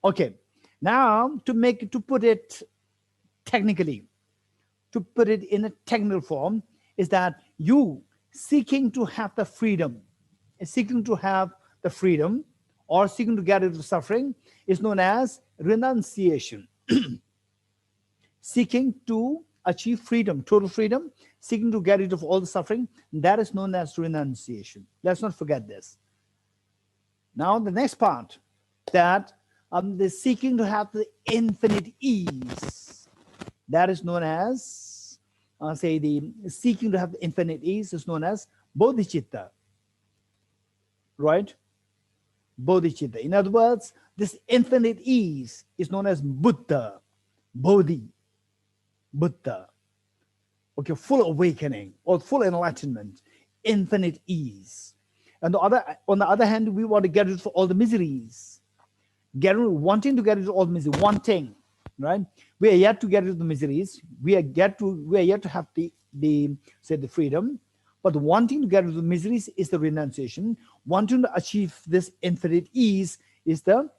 Speaker 2: Okay, now to put it technically, to put it in a technical form, is that you seeking to have the freedom, or seeking to get rid of suffering is known as renunciation. Seeking to achieve freedom, total freedom, seeking to get rid of all the suffering, that is known as renunciation. Let's not forget this. Now the next part, that the seeking to have the infinite ease, that is known as, the seeking to have the infinite ease is known as Bodhicitta, right? Bodhicitta. In other words, this infinite ease is known as Buddha, Bodhi, Buddha. Okay, full awakening or full enlightenment, infinite ease. And on the other hand, we want to get rid of all the miseries. Wanting to get rid of all the miseries, wanting, right? We are yet to get rid of the miseries. We are yet to have the freedom. But wanting to get rid of the miseries is the renunciation. Wanting to achieve this infinite ease is the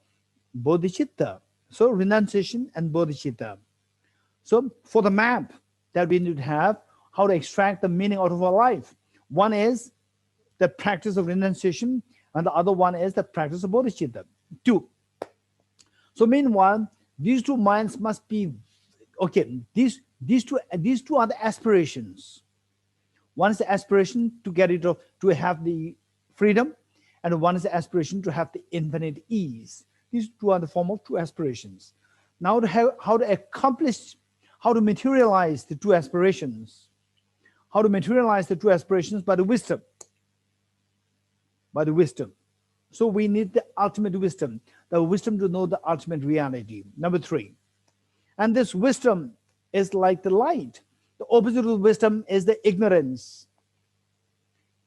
Speaker 2: Bodhicitta. So renunciation and Bodhicitta. So for the map that we need to have, how to extract the meaning out of our life. One is the practice of renunciation, and the other one is the practice of Bodhicitta. 2. So meanwhile, these two minds must be, okay, these two are the aspirations. One is the aspiration to get rid of, to have the freedom, and one is the aspiration to have the infinite ease. These two are the form of two aspirations. Now how to accomplish, how to materialize the two aspirations. How to materialize the two aspirations? By the wisdom. By the wisdom. So we need the ultimate wisdom, the wisdom to know the ultimate reality. Number 3. And this wisdom is like the light. The opposite of wisdom is the ignorance.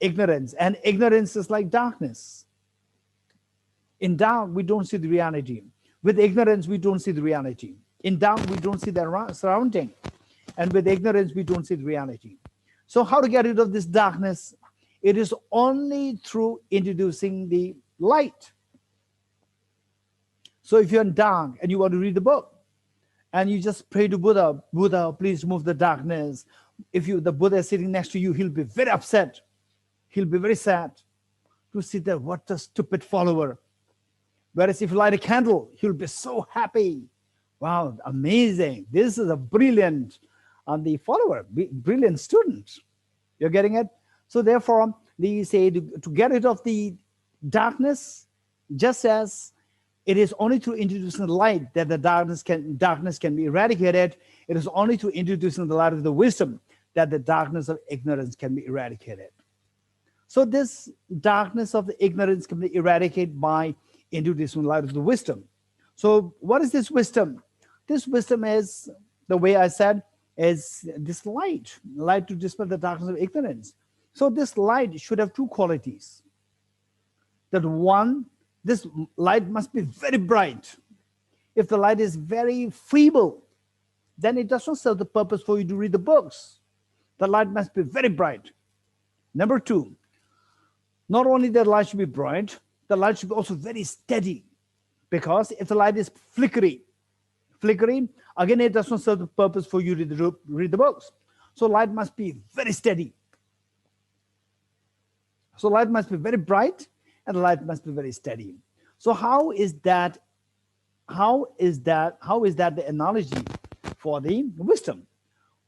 Speaker 2: Ignorance. And ignorance is like darkness. In dark, we don't see the reality. With ignorance, we don't see the reality. In dark, we don't see the surrounding. And with ignorance, we don't see the reality. So how to get rid of this darkness? It is only through introducing the light. So if you're in dark and you want to read the book, and you just pray to Buddha, Buddha, please move the darkness. If the Buddha is sitting next to you, he'll be very upset. He'll be very sad to see that what a stupid follower. Whereas if you light a candle, he'll be so happy. Wow, amazing. This is a brilliant the follower, brilliant student. You're getting it? So therefore, they say to get rid of the darkness, just as it is only through introducing the light that the darkness can be eradicated. It is only through introducing the light of the wisdom that the darkness of ignorance can be eradicated. So this darkness of the ignorance can be eradicated by introducing the light of the wisdom. So what is this wisdom? This wisdom is, the way I said, is this light to dispel the darkness of ignorance. So this light should have two qualities. That one, this light must be very bright. If the light is very feeble, then it does not serve the purpose for you to read the books. The light must be very bright. Number 2, not only the light should be bright, the light should be also very steady. Because if the light is flickering, again, it does not serve the purpose for you to read the books. So light must be very steady. So light must be very bright, and the light must be very steady. So how is that the analogy for the wisdom?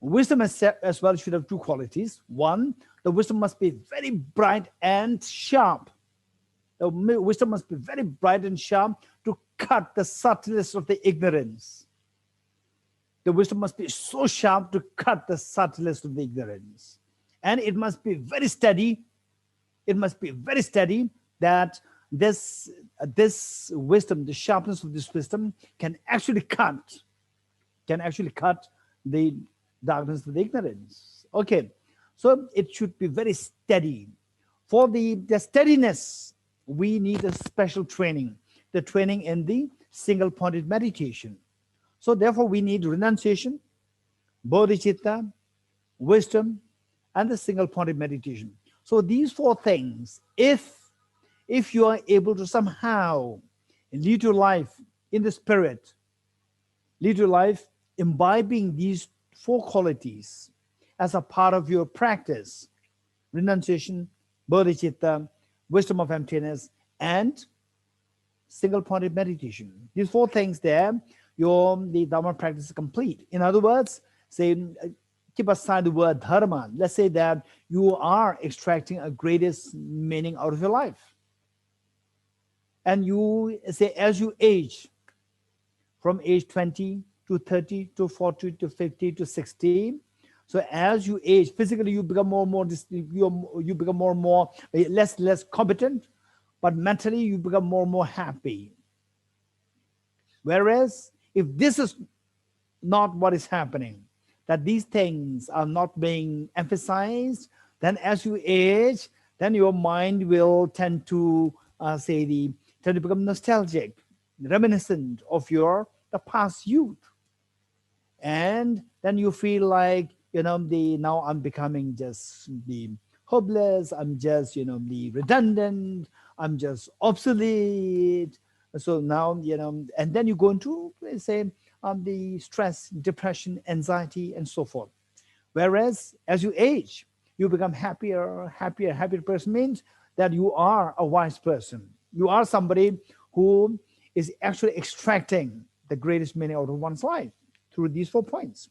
Speaker 2: Wisdom as well should have two qualities. One, the wisdom must be very bright and sharp. The wisdom must be very bright and sharp to cut the subtlest of the ignorance. The wisdom must be so sharp to cut the subtlest of the ignorance. And it must be very steady. It must be very steady that this wisdom, the sharpness of this wisdom can actually cut the darkness of the ignorance. Okay, so it should be very steady. For the steadiness, we need a special training, the training in the single-pointed meditation. So therefore, we need renunciation, bodhicitta, wisdom, and the single-pointed meditation. So these 4 things, if if you are able to somehow lead your life in the spirit, lead your life imbibing these 4 qualities as a part of your practice: renunciation, bodhicitta, wisdom of emptiness, and single-pointed meditation. These 4 things there, the Dharma practice is complete. In other words, say, keep aside the word dharma. Let's say that you are extracting a greatest meaning out of your life. And you say, as you age, from age 20 to 30 to 40 to 50 to 60, so as you age, physically you become more and more, you become more and more, less competent, but mentally you become more and more happy. Whereas if this is not what is happening, that these things are not being emphasized, then as you age, then your mind will tend to tend to become nostalgic, reminiscent of the past youth. And then you feel like, now I'm becoming just the hopeless, I'm just, the redundant, I'm just obsolete. So now, and then you go into, let's say, the stress, depression, anxiety, and so forth. Whereas as you age, you become happier person means that you are a wise person. You are somebody who is actually extracting the greatest meaning out of one's life through these 4 points.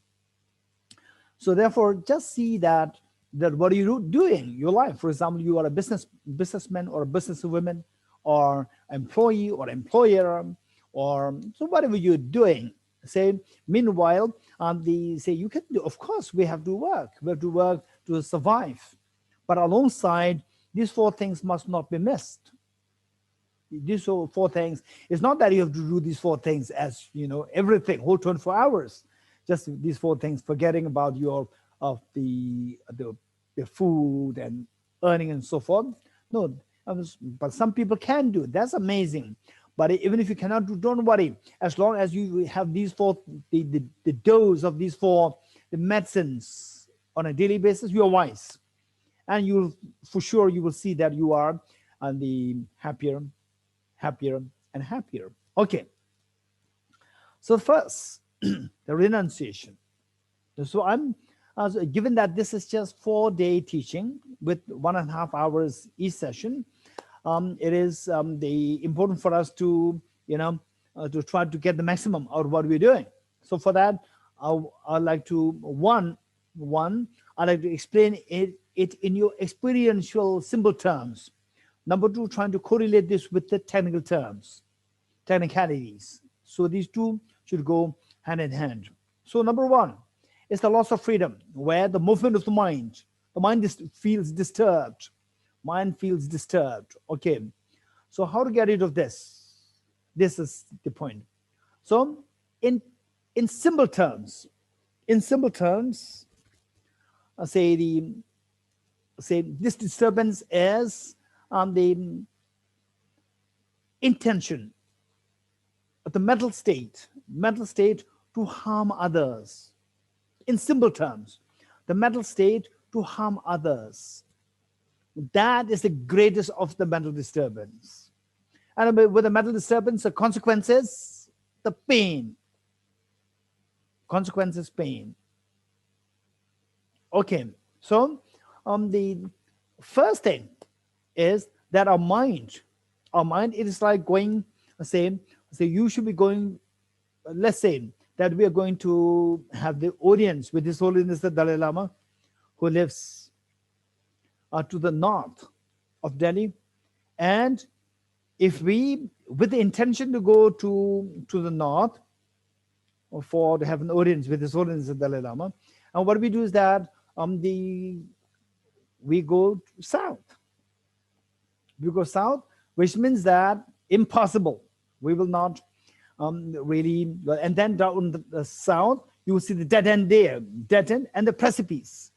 Speaker 2: So therefore, just see that what are you doing in your life. For example, you are a businessman or a businesswoman, or employee or employer, or so whatever you're doing. Say, meanwhile, you can do. Of course, we have to work. We have to work to survive, but alongside these 4 things must not be missed. These 4 things. It's not that you have to do these 4 things as everything whole 24 hours. Just these 4 things, forgetting about the food and earning and so forth. No, but some people can do. That's amazing. But even if you cannot do, don't worry. As long as you have these 4, the dose of these 4, the medicines on a daily basis, you are wise, and for sure you will see that you are the happier and happier. Okay. So first, the renunciation. So I'm given that this is just 4-day teaching with 1.5 hours each session. It is important for us to to try to get the maximum out of what we're doing. So for that, I'd like to I'd like to explain it in your experiential simple terms. Number 2, trying to correlate this with the technical terms, technicalities. So these 2 should go hand in hand. So number 1 is the loss of freedom, where the movement of the mind feels disturbed. Mind feels disturbed. Okay. So how to get rid of this? This is the point. So in simple terms, say this disturbance is the intention of the mental state to harm others. In simple terms, the mental state to harm others. That is the greatest of the mental disturbance. And with the mental disturbance, the consequences, the pain. Consequences, pain. Okay, so the first thing is that our mind, it is like going, say you should be going, let's say that we are going to have the audience with His Holiness the Dalai Lama, who lives to the north of Delhi. And if we, with the intention to go to the north to have an audience with His Holiness the Dalai Lama, and what we do is that we go south. We go south, which means that impossible. We will not really, and then down the south, you will see the dead end there, dead end, and the precipice.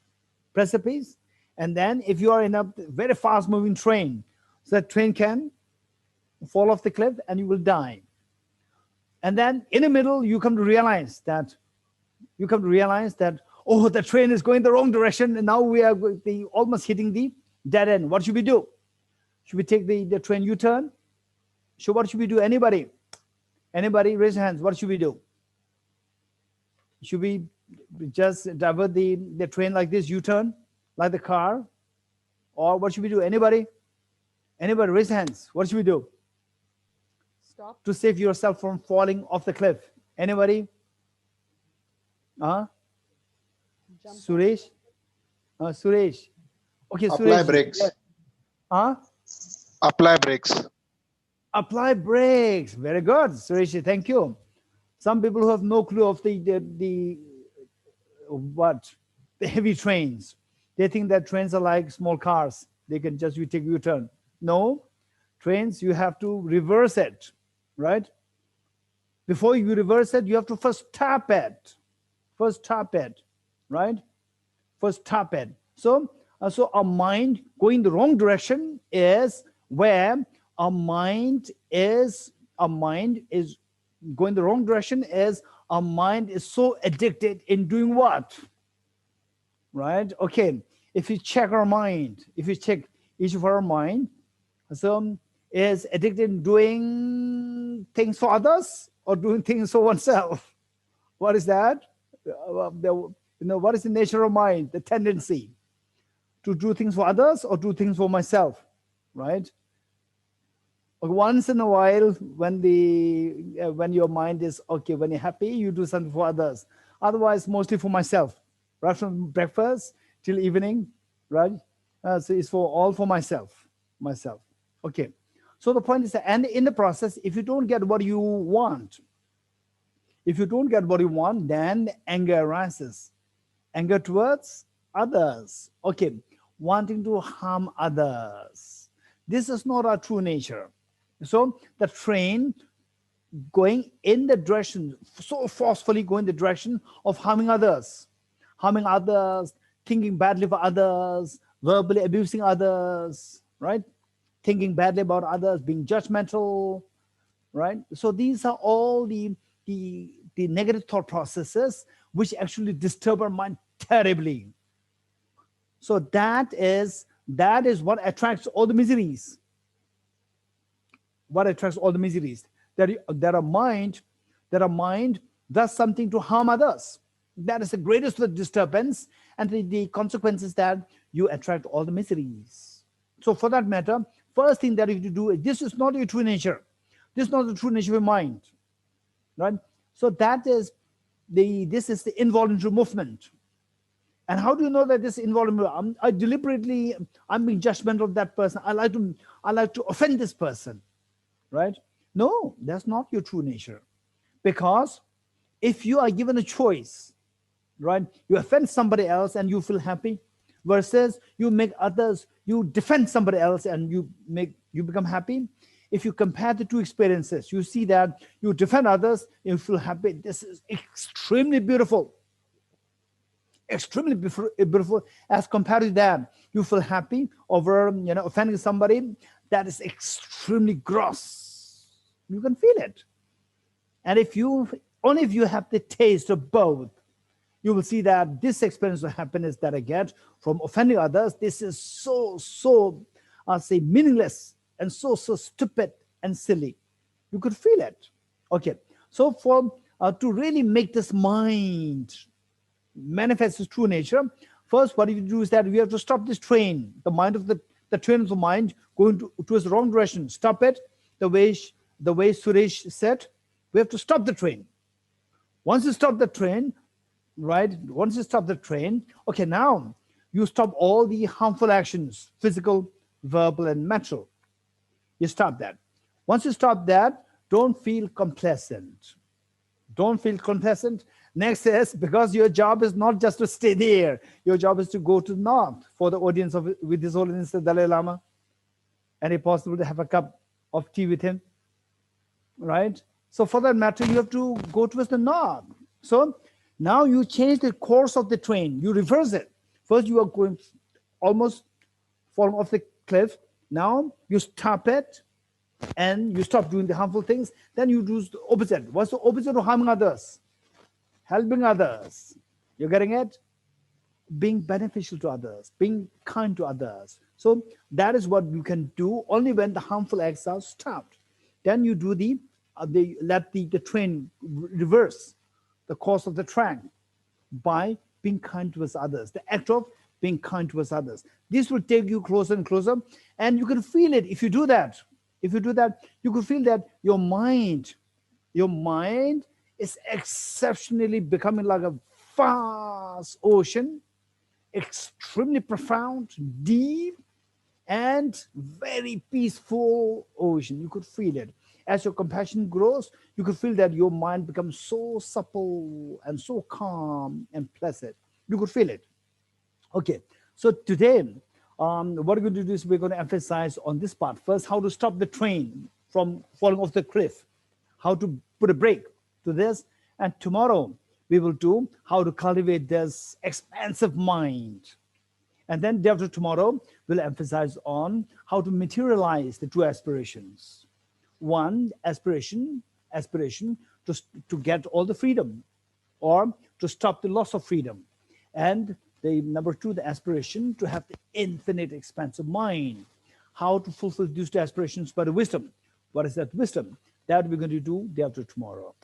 Speaker 2: And then if you are in a very fast moving train, so that train can fall off the cliff and you will die. And then in the middle, you come to realize that, oh, the train is going the wrong direction, and now we are almost hitting the dead end. What should we do? Should we take the train U-turn? So what should we do? Anybody? Anybody? Raise your hands. What should we do? Should we just divert the train like this, U-turn, like the car? Or what should we do? Anybody? Anybody? Raise hands. What should we do?
Speaker 6: Stop.
Speaker 2: To save yourself from falling off the cliff. Anybody?
Speaker 6: Jump
Speaker 2: Suresh? Suresh. Okay,
Speaker 9: Apply
Speaker 2: Suresh.
Speaker 9: brakes.
Speaker 2: Huh?
Speaker 9: Apply brakes.
Speaker 2: Apply brakes. Very good, Suresh. Thank you. Some people who have no clue of the heavy trains. They think that trains are like small cars. They can just take U-turn. No, trains, you have to reverse it, right? Before you reverse it, you have to first stop it. First stop it, right? First stop it. So our mind going the wrong direction is where our mind is going the wrong direction is our mind is so addicted in doing what? Right? Okay. If you check our mind, if you check each of our mind, so is addicted in doing things for others or doing things for oneself? What is that? What is the nature of mind? The tendency to do things for others or do things for myself, right? Once in a while, when your mind is okay, when you're happy, you do something for others. Otherwise, mostly for myself. Right from breakfast till evening, right? So it's all for myself. Okay. So the point is that, and in the process, if you don't get what you want, then anger arises. Anger towards others. Okay. Wanting to harm others. This is not our true nature. So the train going in the direction, so forcefully going the direction of harming others, thinking badly for others, verbally abusing others, right? Thinking badly about others, being judgmental, right? So these are all the negative thought processes which actually disturb our mind terribly. So that is what attracts all the miseries. What attracts all the miseries? That a mind does something to harm others. That is the greatest disturbance, and the consequence is that you attract all the miseries. So for that matter, first thing that you have to do is, this is not your true nature. This is not the true nature of your mind, right? So this is the involuntary movement. And how do you know that this involuntary? I'm being judgmental of that person. I like to offend this person, right? No, that's not your true nature. Because if you are given a choice, right, you offend somebody else and you feel happy, versus you defend somebody else and you become happy. If you compare the two experiences, you see that you defend others, you feel happy. This is extremely beautiful. Extremely beautiful. As compared to that, you feel happy over offending somebody. That is extremely gross. You can feel it. And only if you have the taste of both, you will see that this experience of happiness that I get from offending others, this is so I'll say meaningless and so stupid and silly. You could feel it. Okay. So to really make this mind manifest its true nature, first what you do is that we have to stop this train, the mind of the train of the mind going towards the wrong direction. Stop it. The way Suresh said, we have to stop the train. Once you stop the train, right? Once you stop the train, okay, now you stop all the harmful actions, physical, verbal, and mental. You stop that. Once you stop that, don't feel complacent. Don't feel complacent. Next is, because your job is not just to stay there, your job is to go to the north. For the audience with His Holiness the Dalai Lama, and if possible to have a cup of tea with him, right? So for that matter, you have to go towards the north. So now you change the course of the train. You reverse it. First you are going almost falling off the cliff. Now you stop it and you stop doing the harmful things. Then you do the opposite. What's the opposite of harming others? Helping others. You're getting it? Being beneficial to others, being kind to others, So that is what you can do only when the harmful acts are stopped. Then you do let the train reverse the course of the train by being kind towards others. The act of being kind towards others. This will take you closer and closer, and you can feel it if you do that. If you do that, you can feel that your mind is exceptionally becoming like a vast ocean, extremely profound, deep, and very peaceful ocean. You could feel it. As your compassion grows, you could feel that your mind becomes so supple and so calm and pleasant. You could feel it. Okay, so today, what we're going to do is we're going to emphasize on this part. First, how to stop the train from falling off the cliff, how to put a brake to this, and tomorrow we will do how to cultivate this expansive mind. And then day after tomorrow, we'll emphasize on how to materialize the two aspirations. One, aspiration to get all the freedom, or to stop the loss of freedom. And the number two, the aspiration to have the infinite expansive mind. How to fulfill these two aspirations by the wisdom. What is that wisdom? That we're going to do day after tomorrow.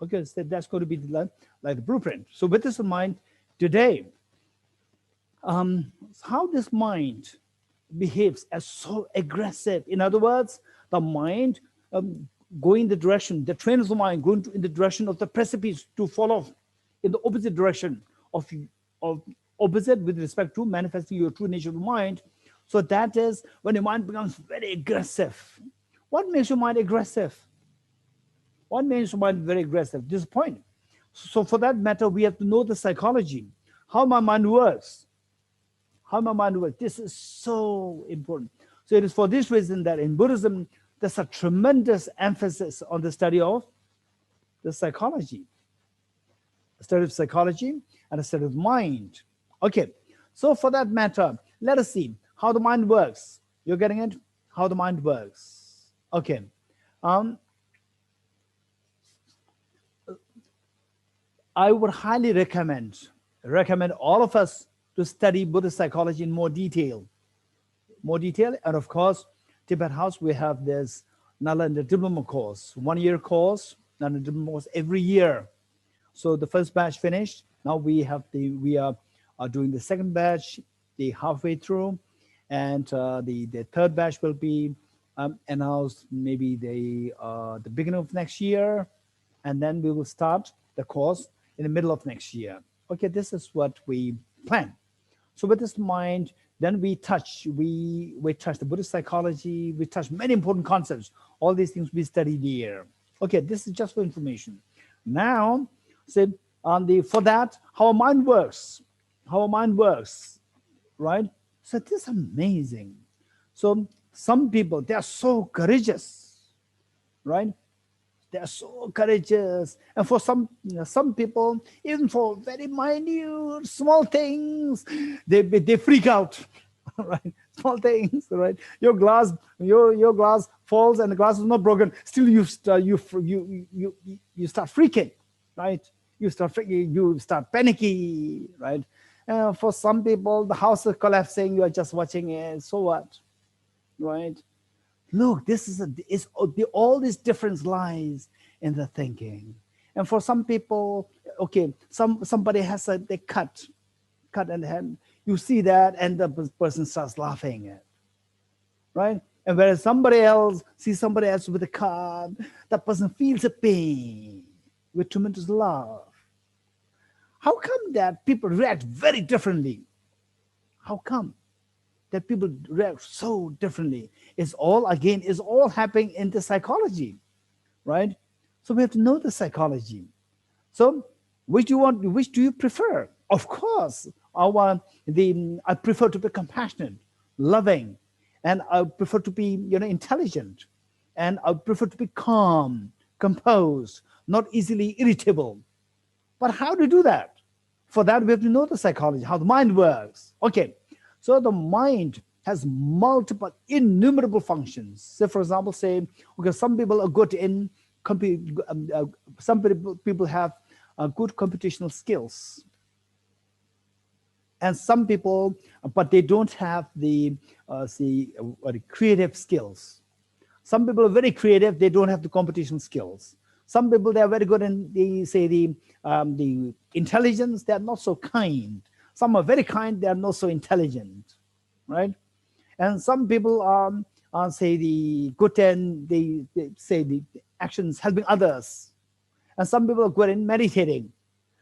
Speaker 2: Okay, so that's going to be like the blueprint. So with this in mind, today, how this mind behaves as so aggressive. In other words, the mind going the direction, the train of the mind going in the direction of the precipice to fall off in the opposite direction of opposite with respect to manifesting your true nature of the mind. So that is when your mind becomes very aggressive. What makes your mind aggressive? What makes your mind very aggressive? This point. So for that matter, we have to know the psychology, how my mind works. How my mind works. This is so important. So it is for this reason that in Buddhism, there's a tremendous emphasis on the study of the psychology. The study of psychology and the study of mind. Okay, so for that matter, let us see how the mind works. You're getting it? How the mind works. Okay. I would highly recommend all of us to study Buddhist psychology in more detail. And of course, Tibet House, we have this Nalanda Diploma course, 1 year course, Nalanda Diploma course every year. So the first batch finished. Now we are doing the second batch, the halfway through, and the third batch will be announced maybe the beginning of next year, and then we will start the course in the middle of next year. Okay, this is what we plan. So with this in mind, then we touch the Buddhist psychology, we touch many important concepts. All these things we studied here. Okay, this is just for information. Now, say for that, how our mind works, right? So this is amazing. So some people, they are so courageous, right? They are so courageous. And for some people, even for very minute, small things, they freak out, right? Small things, right? Your glass falls and the glass is not broken. Still, you start freaking, right? You start panicky, right? For some people, the house is collapsing. You are just watching it. So what, right? Look, all this difference lies in the thinking. And for some people, okay, somebody has a cut in the hand. You see that, and the person starts laughing, right? And whereas somebody else sees somebody else with a cut, that person feels a pain with tremendous love. How come that people react very differently? How come that people react so differently? It's all happening in the psychology, right? So we have to know the psychology. So which do you prefer? Of course, I prefer to be compassionate, loving, and I prefer to be intelligent, and I prefer to be calm, composed, not easily irritable. But how to do that? For that, we have to know the psychology, how the mind works. Okay, so the mind has multiple, innumerable functions. So, for example, okay, some people are good in some people have good computational skills. And some people, but they don't have the creative skills. Some people are very creative, they don't have the competition skills. Some people, they are very good in the intelligence, they are not so kind. Some are very kind, they are not so intelligent, right? And some people are say the good and they say the actions helping others. And some people are good in meditating.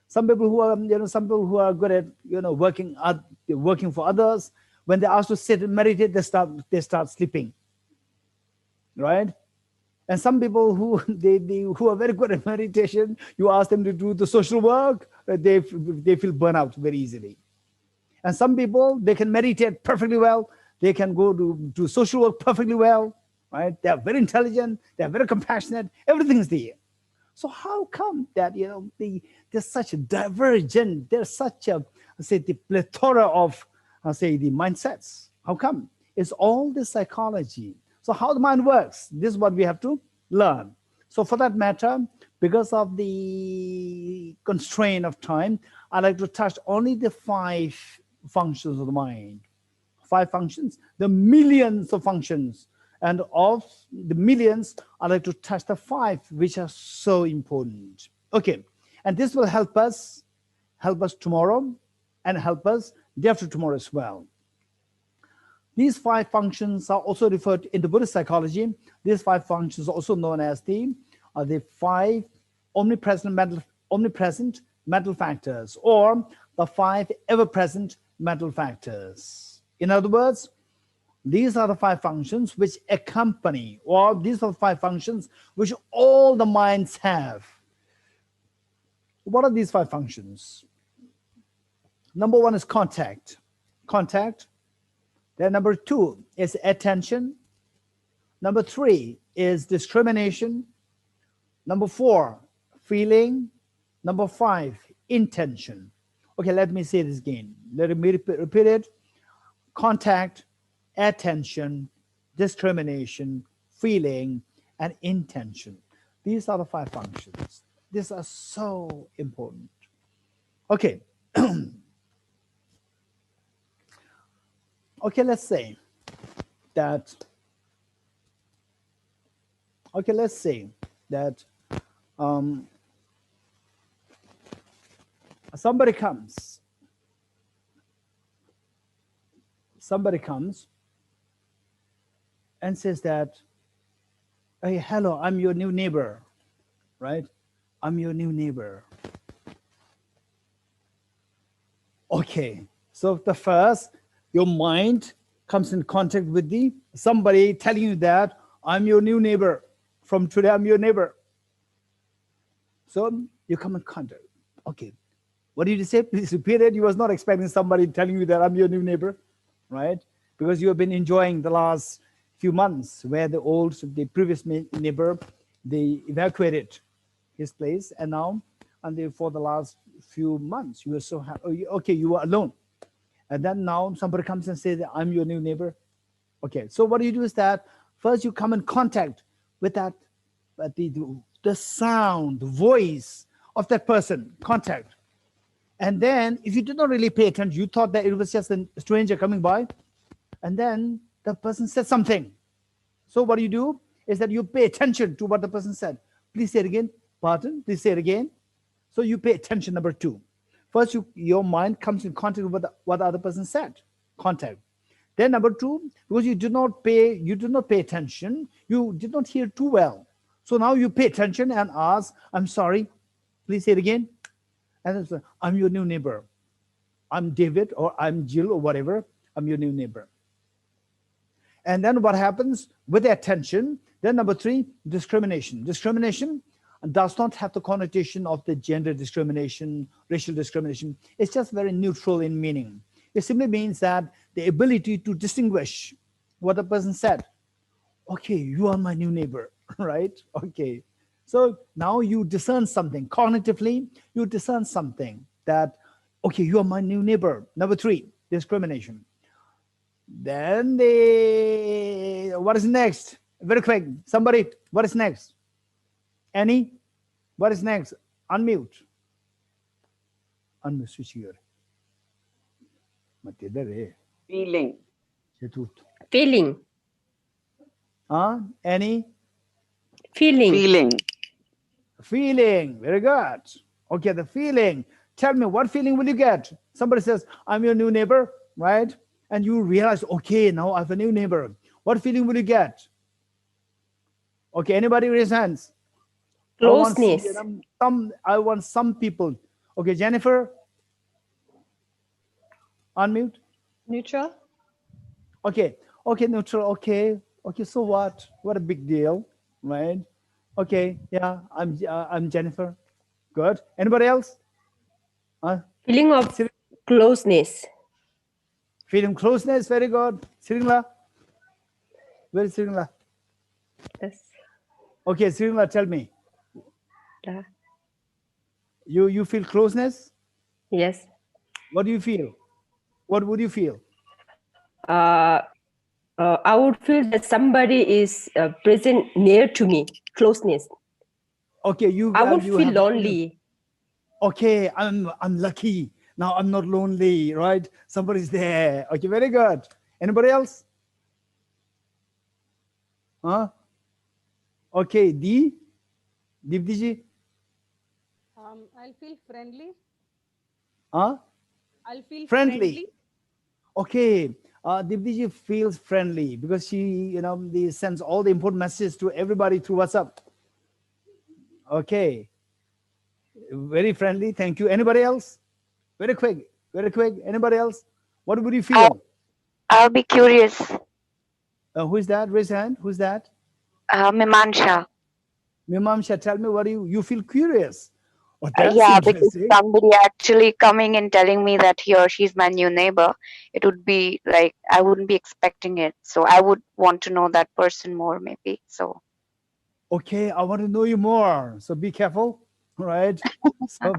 Speaker 2: Some people who are, some people who are good at, working for others. When they're asked to sit and meditate, they start sleeping, right? And some people who who are very good at meditation, you ask them to do the social work, they feel burnout very easily. And some people, they can meditate perfectly well. They can go to do social work perfectly well, right? They are very intelligent. They are very compassionate. Everything's there. So how come that, there's such a divergent, there's such a, the plethora of, the mindsets? How come? It's all the psychology. So how the mind works, this is what we have to learn. So for that matter, because of the constraint of time, I like to touch only the 5 functions of the mind. 5 functions, the millions of functions. And of the millions, I like to touch the 5 which are so important. Okay, and this will help us tomorrow and help us day after tomorrow as well. These 5 functions are also referred to in the Buddhist psychology. These 5 functions are also known as the 5 omnipresent mental factors, or the 5 ever-present mental factors. In other words, these are the 5 functions which accompany, or these are the 5 functions which all the minds have. What are these 5 functions? Number 1 is contact. Then number 2 is attention. Number 3 is discrimination. Number 4, feeling. Number 5, intention. Okay, let me say this again. Let me repeat it. Contact, attention, discrimination, feeling, and intention. These are the 5 functions. These are so important. Okay. Okay, let's say that somebody comes and says that, hey, hello, I'm your new neighbor, right? I'm your new neighbor. Okay, so the first, your mind comes in contact with somebody telling you that I'm your new neighbor. From today, I'm your neighbor. So you come in contact. Okay, what did you say? Please repeat it. You was not expecting somebody telling you that I'm your new neighbor, right? Because you have been enjoying the last few months where the previous neighbor, they evacuated his place, and now, for the last few months, you were so happy. Okay, you were alone. And then now somebody comes and says, I'm your new neighbor. Okay, so what you do is that first you come in contact with that, the sound, the voice of that person, contact. And then if you did not really pay attention, you thought that it was just a stranger coming by, and then the person said something. So what you do is that you pay attention to what the person said. Please say it again. Pardon, please say it again. So you pay attention, number 2. First, your mind comes in contact with what the other person said, contact. Then number 2, because you did not pay attention, you did not hear too well. So now you pay attention and ask, I'm sorry, please say it again. And it's, I'm your new neighbor. I'm David, or I'm Jill, or whatever. I'm your new neighbor. And then what happens with the attention? Then number 3, discrimination. Discrimination does not have the connotation of the gender discrimination, racial discrimination. It's just very neutral in meaning. It simply means that the ability to distinguish what the person said. Okay, you are my new neighbor, right? Okay. So now you discern something. Cognitively, you discern something that, okay, you are my new neighbor. Number 3, discrimination. Then what is next? Very quick. Somebody, what is next? Annie, what is next? Unmute. Unmute, switch here.
Speaker 10: Feeling.
Speaker 11: Feeling.
Speaker 2: Any?
Speaker 11: Feeling.
Speaker 10: Feeling.
Speaker 2: Feeling. Very good. Okay, the feeling. Tell me, what feeling will you get? Somebody says, I'm your new neighbor, right? And you realize, okay, now I have a new neighbor. What feeling will you get? Okay, anybody raise hands?
Speaker 11: Closeness.
Speaker 2: I want some people. Okay, Jennifer. Unmute.
Speaker 6: Neutral.
Speaker 2: Okay, neutral. Okay, so what? What a big deal, right? Okay, yeah, I'm Jennifer. Good. Anybody else?
Speaker 11: Feeling of closeness.
Speaker 2: Feeling closeness. Very good. Siringla. Where is Siringla?
Speaker 11: Yes.
Speaker 2: Okay, Siringla, tell me. You feel closeness?
Speaker 11: Yes.
Speaker 2: What do you feel? What would you feel?
Speaker 11: I would feel that somebody is present near to me. Closeness.
Speaker 2: Okay,
Speaker 11: I would feel lonely.
Speaker 2: Okay, I'm lucky. Now I'm not lonely, right? Somebody's there. Okay, very good. Anybody else? Okay, Divdiji?
Speaker 6: I'll feel friendly.
Speaker 2: I'll
Speaker 6: feel friendly.
Speaker 2: Okay, Divdiji feels friendly because she, sends all the important messages to everybody through WhatsApp. Okay, very friendly. Thank you. Anybody else? Very quick. Anybody else? What would you feel?
Speaker 12: I'll be curious.
Speaker 2: Who is that? Raise hand. Who's that?
Speaker 12: Mimansha.
Speaker 2: Mimansha, tell me, what do you feel curious? Oh,
Speaker 12: yeah, because somebody actually coming and telling me that he or she's my new neighbor, it would be like, I wouldn't be expecting it. So I would want to know that person more, maybe. So.
Speaker 2: Okay, I want to know you more. So be careful, right? So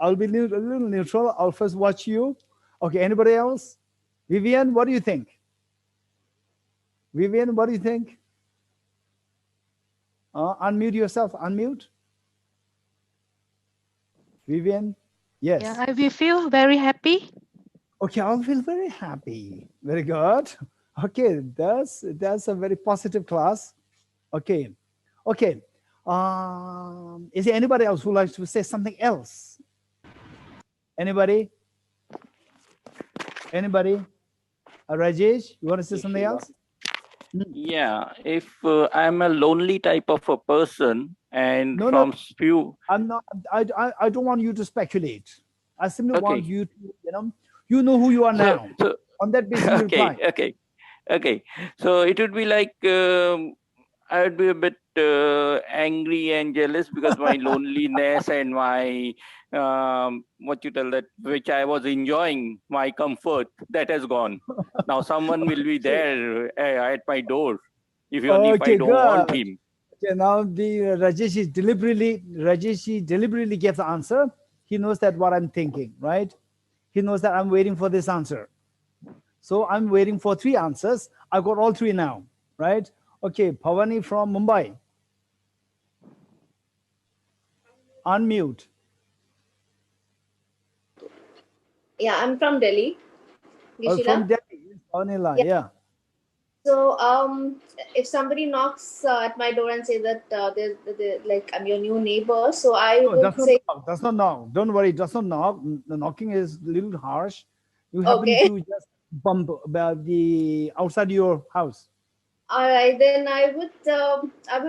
Speaker 2: I'll be a little neutral. I'll first watch you. Okay, anybody else? Vivian, what do you think? Vivian, what do you think? Unmute yourself. Unmute. Vivian, yes.
Speaker 13: Yeah, I will feel very happy.
Speaker 2: Okay, I'll feel very happy. Very good. Okay, that's a very positive class. Okay. Is there anybody else who likes to say something else? Anybody? Rajesh, you want to say something else?
Speaker 5: Yeah, if I'm a lonely type of a person, and
Speaker 2: I'm not. I don't want you to speculate. I simply want you to, you know who you are now.
Speaker 5: So,
Speaker 2: on that basis, you reply.
Speaker 5: Okay. So it would be like I would be a bit angry and jealous because my loneliness and my which I was enjoying, my comfort, that has gone. Now someone will be there at my door if I don't want him.
Speaker 2: Okay, now the Rajesh deliberately gets the answer. He knows that what I'm thinking, right? He knows that I'm waiting for this answer. So I'm waiting for 3 answers. I got all 3 now, right? Okay, Pavani from Mumbai. Unmute.
Speaker 14: Yeah, I'm from Delhi.
Speaker 2: From Delhi, Pavani, yeah.
Speaker 14: So, if somebody knocks at my door and says that like I'm your new neighbor, so I would say
Speaker 2: that's not knock. Don't worry, that's not knock. The knocking is a little harsh. You happen to just bump about the outside your house.
Speaker 14: All right, then I would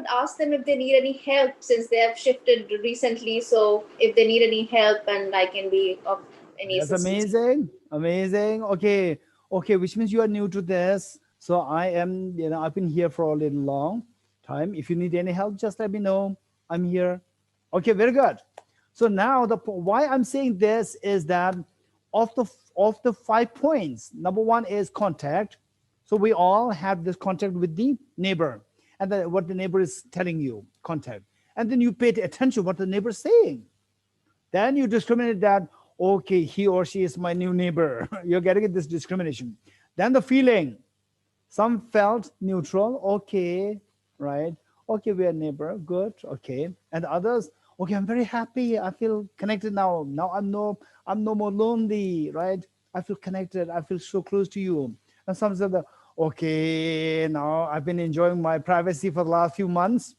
Speaker 14: ask them if they need any help since they have shifted recently. So if they need any help and I can be of any assistance.
Speaker 2: That's amazing. Okay, which means you are new to this. So I am, I've been here for a little long time. If you need any help, just let me know. I'm here. Okay, very good. So now why I'm saying this is that of the 5 points, number 1 is contact. So we all have this contact with the neighbor, and then what the neighbor is telling you, contact. And then you pay attention what the neighbor is saying. Then you discriminate that, okay, he or she is my new neighbor. You're getting this discrimination. Then the feeling. Some felt neutral, okay, right? Okay, we are neighbor, good, okay. And others, okay, I'm very happy. I feel connected now. Now I'm no more lonely, right? I feel connected. I feel so close to you. And some said, okay, now I've been enjoying my privacy for the last few months.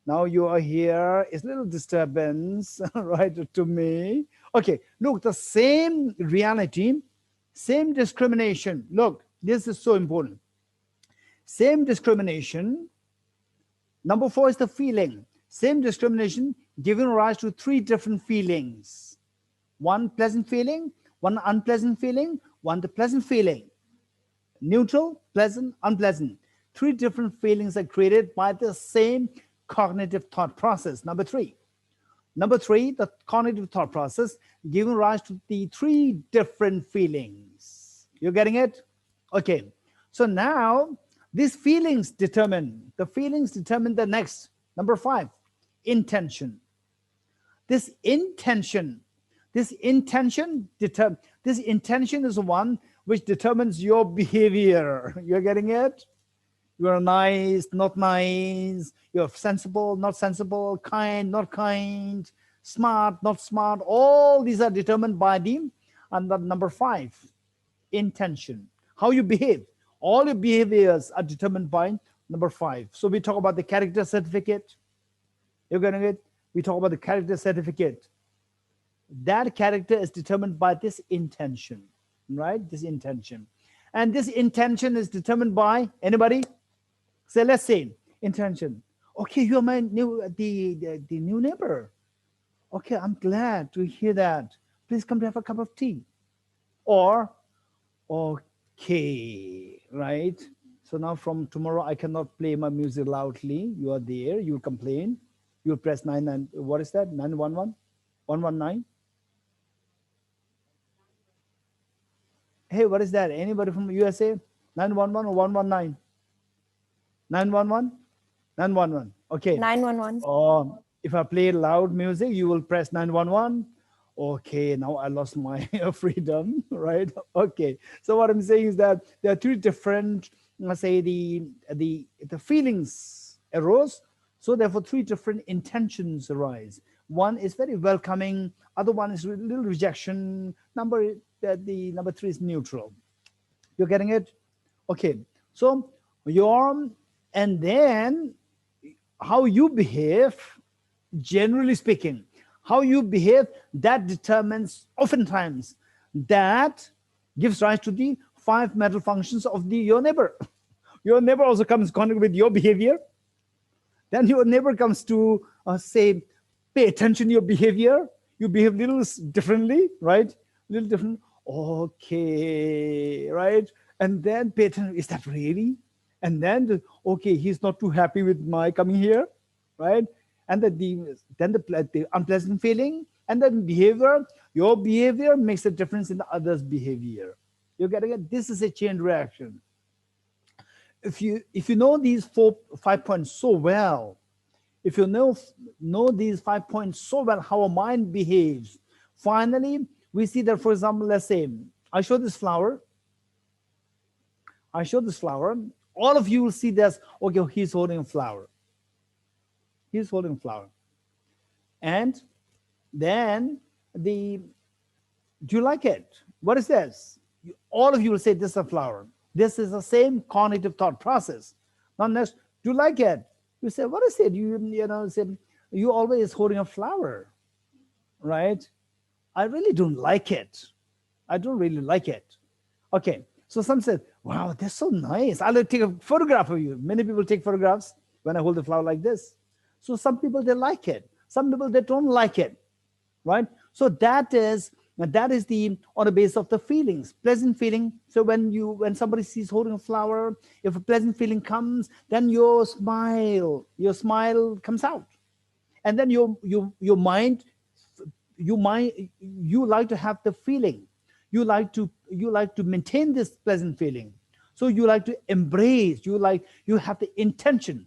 Speaker 2: Now you are here. It's a little disturbance, right, to me. Okay, look, the same reality, same discrimination. Look, this is so important. Same discrimination. Number 4 is the feeling. Same discrimination giving rise to 3 different feelings. One pleasant feeling, one unpleasant feeling, one the pleasant feeling. Neutral, pleasant, unpleasant. 3 different feelings are created by the same cognitive thought process. Number 3. Number 3, the cognitive thought process giving rise to the 3 different feelings. You're getting it? Okay. So now these feelings determine, the next. Number 5, intention. This intention is the one which determines your behavior. You're getting it? You're nice, not nice. You're sensible, not sensible. Kind, not kind. Smart, not smart. All these are determined by the number 5, intention. How you behave. All your behaviors are determined by number 5. So we talk about the character certificate. You're getting it? We talk about the character certificate. That character is determined by this intention, right? This intention. And this intention is determined by anybody? So let's say intention. Okay, you're my new the new neighbor. Okay, I'm glad to hear that. Please come to have a cup of tea. Or okay, right? So now from tomorrow I cannot play my music loudly. You are there, you will complain. You will press 99. What is that? 911? 119? Hey, what is that? Anybody from the USA? 911 or 119? 911? 911. Okay.
Speaker 10: 911.
Speaker 2: If I play loud music, you will press 911. Okay, now I lost my freedom, right? Okay. So what I'm saying is that there are 2 different, let's say the feelings arose. So therefore 3 different intentions arise. One is very welcoming. Other one is a little rejection. Number 3 is neutral. You're getting it? Okay. So and then how you behave, generally speaking, how you behave, that determines oftentimes, that gives rise to the 5 mental functions of your neighbor. Your neighbor also comes in contact with your behavior. Then your neighbor comes to say, pay attention to your behavior. You behave a little differently, right? A little different. Okay, right? And then pay attention. Is that really? And then, okay, he's not too happy with my coming here, right? And then the unpleasant feeling, and then behavior. Your behavior makes a difference in the other's behavior. You're getting it? This is a chain reaction. If you know these 5 points so well, if you know these 5 points so well, how a mind behaves, finally we see that, for example, let's say I show this flower. All of you will see this. Okay, he's holding a flower. He's holding a flower. And then do you like it? What is this? All of you will say this is a flower. This is the same cognitive thought process. Now next, do you like it? You say, what is it? You always holding a flower, right? I really don't like it. I don't really like it. Okay, so some said, wow, that's so nice. I'll take a photograph of you. Many people take photographs when I hold the flower like this. So some people, they like it. Some people, they don't like it, right? So that is the on the basis of the feelings, pleasant feeling. So when somebody sees holding a flower, if a pleasant feeling comes, then your smile comes out, and then your mind, you like to have the feeling, you like to maintain this pleasant feeling. So you like to embrace, you have the intention,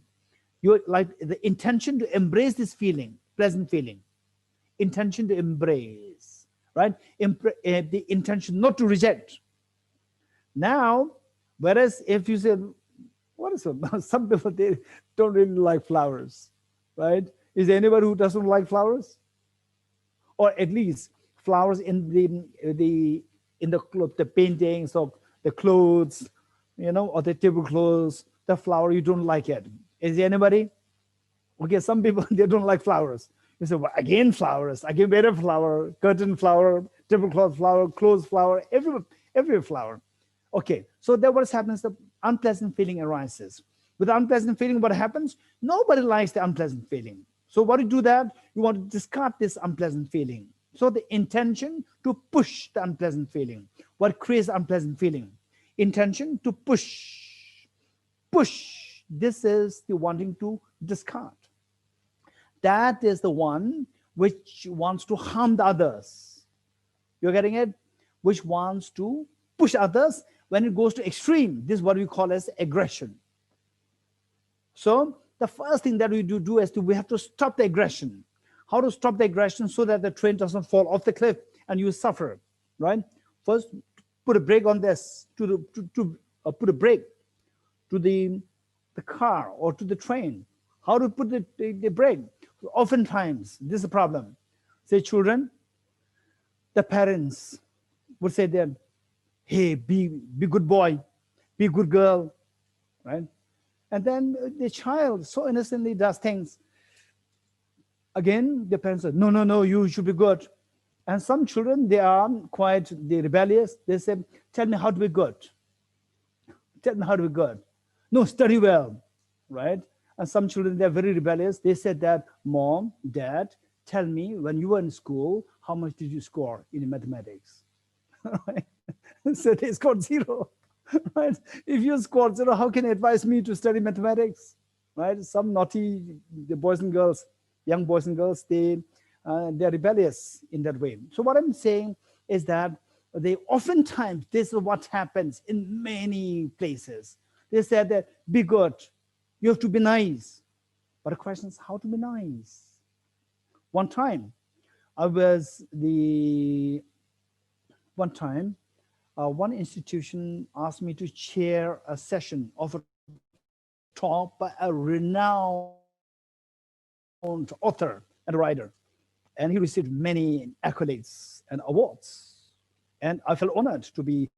Speaker 2: you like the intention to embrace this feeling, pleasant feeling, intention to embrace, right? The intention not to reject. Now, whereas if you say, what is it? Some people, they don't really like flowers, right? Is there anybody who doesn't like flowers? Or at least flowers in the in the paintings or the clothes, or the tablecloths, the flower, you don't like it. Is there anybody? Okay, some people, they don't like flowers. You say, well, again flowers, again better flower, curtain flower, tablecloth flower, clothes flower, every flower. Okay, so that what happens, the unpleasant feeling arises. With unpleasant feeling, what happens? Nobody likes the unpleasant feeling. So what do you do that? You want to discard this unpleasant feeling. So the intention to push the unpleasant feeling. What creates unpleasant feeling? Intention to push. This is the wanting to discard. That is the one which wants to harm the others. You're getting it? Which wants to push others when it goes to extreme. This is what we call as aggression. So the first thing that we do is we have to stop the aggression. How to stop the aggression so that the train doesn't fall off the cliff and you suffer, right? First, put a brake on this, put a brake to the car or to the train. How to put the brake? Oftentimes, this is a problem. Say children, the parents would say then, hey, be good boy, be good girl, right? And then the child so innocently does things. Again, the parents say, no, you should be good. And some children, they are quite rebellious. They say, tell me how to be good. Tell me how to be good. No, study well, right? And some children, they're very rebellious. They said that, Mom, Dad, tell me when you were in school, how much did you score in mathematics? Right? So they scored 0. Right? If you scored 0, how can you advise me to study mathematics? Right? Some naughty the boys and girls, young boys and girls, they're rebellious in that way. So what I'm saying is that they oftentimes, this is what happens in many places. They said that be good, you have to be nice. But the question is how to be nice. One time, one institution asked me to chair a session of a talk by a renowned author and writer. And he received many accolades and awards. And I felt honored to be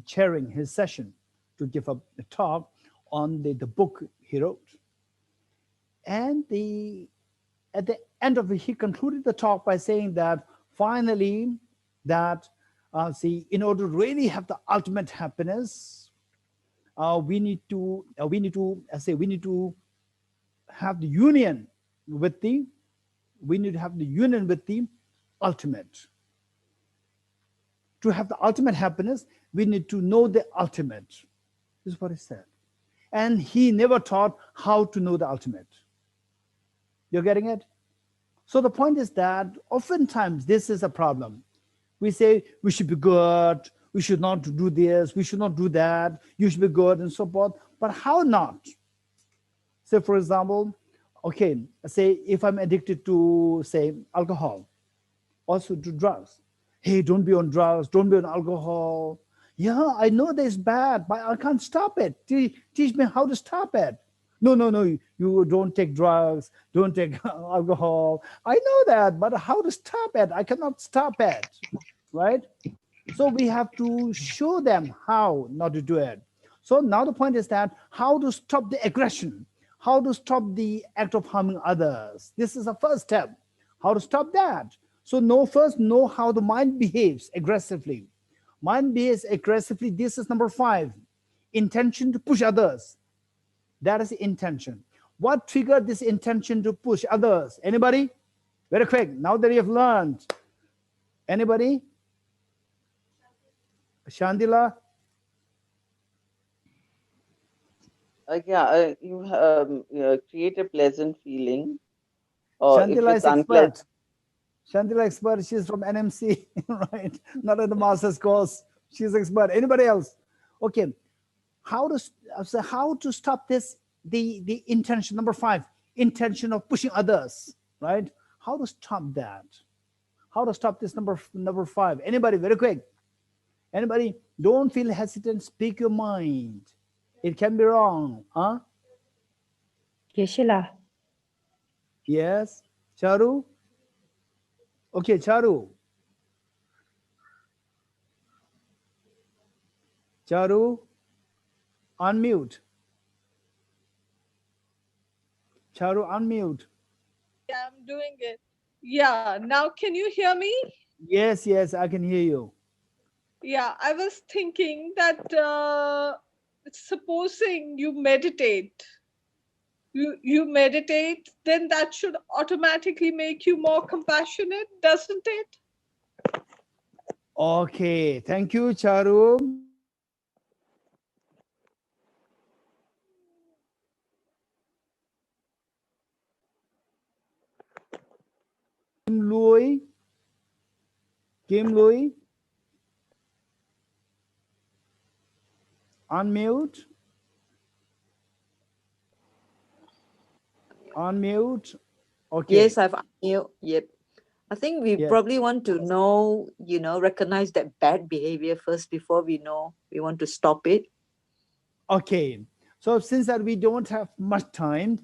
Speaker 2: chairing his session to give a talk on the book he wrote. And at the end of it, he concluded the talk by saying that finally, that in order to really have the ultimate happiness, we need to have the union with the ultimate. To have the ultimate happiness, we need to know the ultimate. This is what he said. And he never taught how to know the ultimate. You're getting it? So the point is that oftentimes this is a problem. We say we should be good, we should not do this, we should not do that, you should be good and so forth. But how not? Say, for example, okay, say if I'm addicted to, say, alcohol, also to drugs. Hey, don't be on drugs, don't be on alcohol. Yeah, I know this is bad, but I can't stop it. Teach me how to stop it. No, you don't take drugs, don't take alcohol. I know that, but how to stop it? I cannot stop it, right? So we have to show them how not to do it. So now the point is that how to stop the aggression, how to stop the act of harming others. This is the first step, how to stop that. So first know how the mind behaves aggressively. Mind behaves aggressively. This is number 5, intention to push others. That is the intention. What triggered this intention to push others? Anybody? Very quick, now that you have learned. Anybody? Shandila?
Speaker 10: You create a pleasant feeling. Or
Speaker 2: Shandila is expert. Shandila expert, she's from NMC, right? Not at the master's course. She's expert. Anybody else? Okay. How to stop this? The intention, number 5, intention of pushing others, right? How to stop that? How to stop this number 5? Anybody? Very quick. Anybody? Don't feel hesitant. Speak your mind. It can be wrong, huh?
Speaker 11: Geshe.
Speaker 2: Yes. Charu? Okay, Charu. Charu, unmute. Charu, unmute.
Speaker 15: Yeah, I'm doing it. Yeah, now can you hear me?
Speaker 2: Yes, yes, I can hear you.
Speaker 15: Yeah, I was thinking that supposing you meditate, you meditate, then that should automatically make you more compassionate, doesn't it?
Speaker 2: Okay, thank you, Charu. Kim Louis, unmute. Unmute. Okay.
Speaker 16: Yes, I've unmute. Yep. I think we probably want to know, recognize that bad behavior first before we want to stop it.
Speaker 2: Okay. So since that we don't have much time,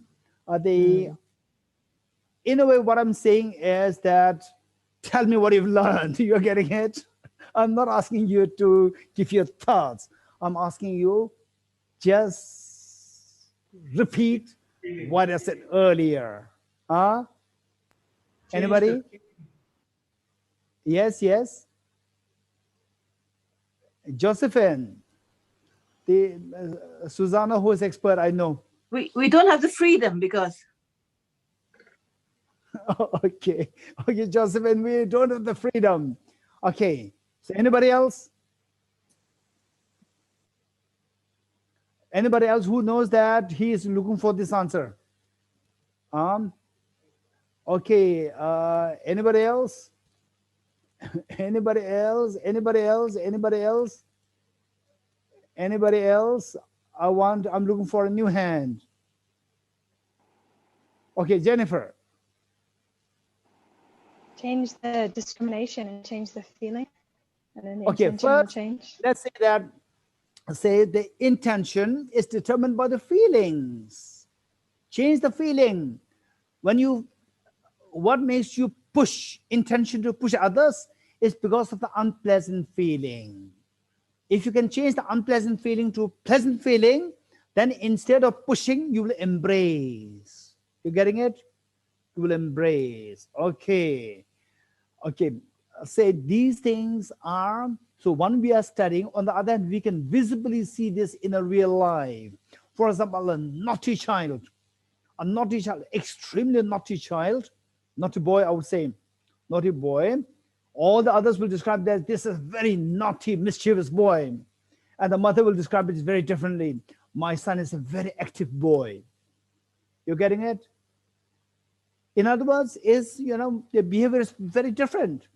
Speaker 2: in a way, what I'm saying is that tell me what you've learned. You're getting it? I'm not asking you to give your thoughts. I'm asking you just repeat what I said earlier. Anybody? Yes, yes. Josephine, the Susanna, who is expert, I know.
Speaker 17: We don't have the freedom because.
Speaker 2: Okay, Josephine, we don't have the freedom. Okay, so anybody else? Anybody else who knows that he is looking for this answer? Okay, anybody else? Anybody else? Anybody else? Anybody else? Anybody else? I'm looking for a new hand. Okay, Jennifer.
Speaker 18: Change the discrimination and change the feeling, and then the
Speaker 2: Okay,
Speaker 18: intention will
Speaker 2: first,
Speaker 18: change.
Speaker 2: let's say that the intention is determined by the feelings. Change the feeling. What makes you push, intention to push others is because of the unpleasant feeling. If you can change the unpleasant feeling to pleasant feeling, then instead of pushing, you will embrace. You getting it? You will embrace. Okay. Okay. Say these things are, so when we are studying, on the other hand, we can visibly see this in a real life. For example, a naughty child, extremely naughty child, naughty boy, I would say, naughty boy. All the others will describe that this is a very naughty, mischievous boy. And the mother will describe it very differently. My son is a very active boy. You're getting it? In other words, the behavior is very different.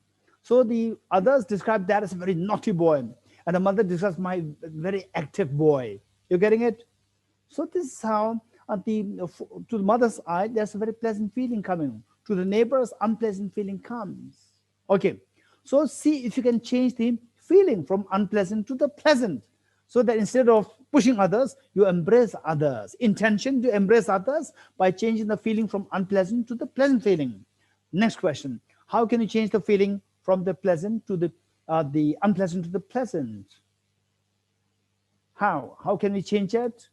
Speaker 2: So the others describe that as a very naughty boy. And the mother describes my very active boy. You're getting it? So this is how, to the mother's eye, there's a very pleasant feeling coming. To the neighbor's, unpleasant feeling comes. Okay. So see if you can change the feeling from unpleasant to the pleasant. So that instead of pushing others, you embrace others. Intention to embrace others by changing the feeling from unpleasant to the pleasant feeling. Next question. How can you change the feeling from the pleasant to the unpleasant to the pleasant? How? How can we change it?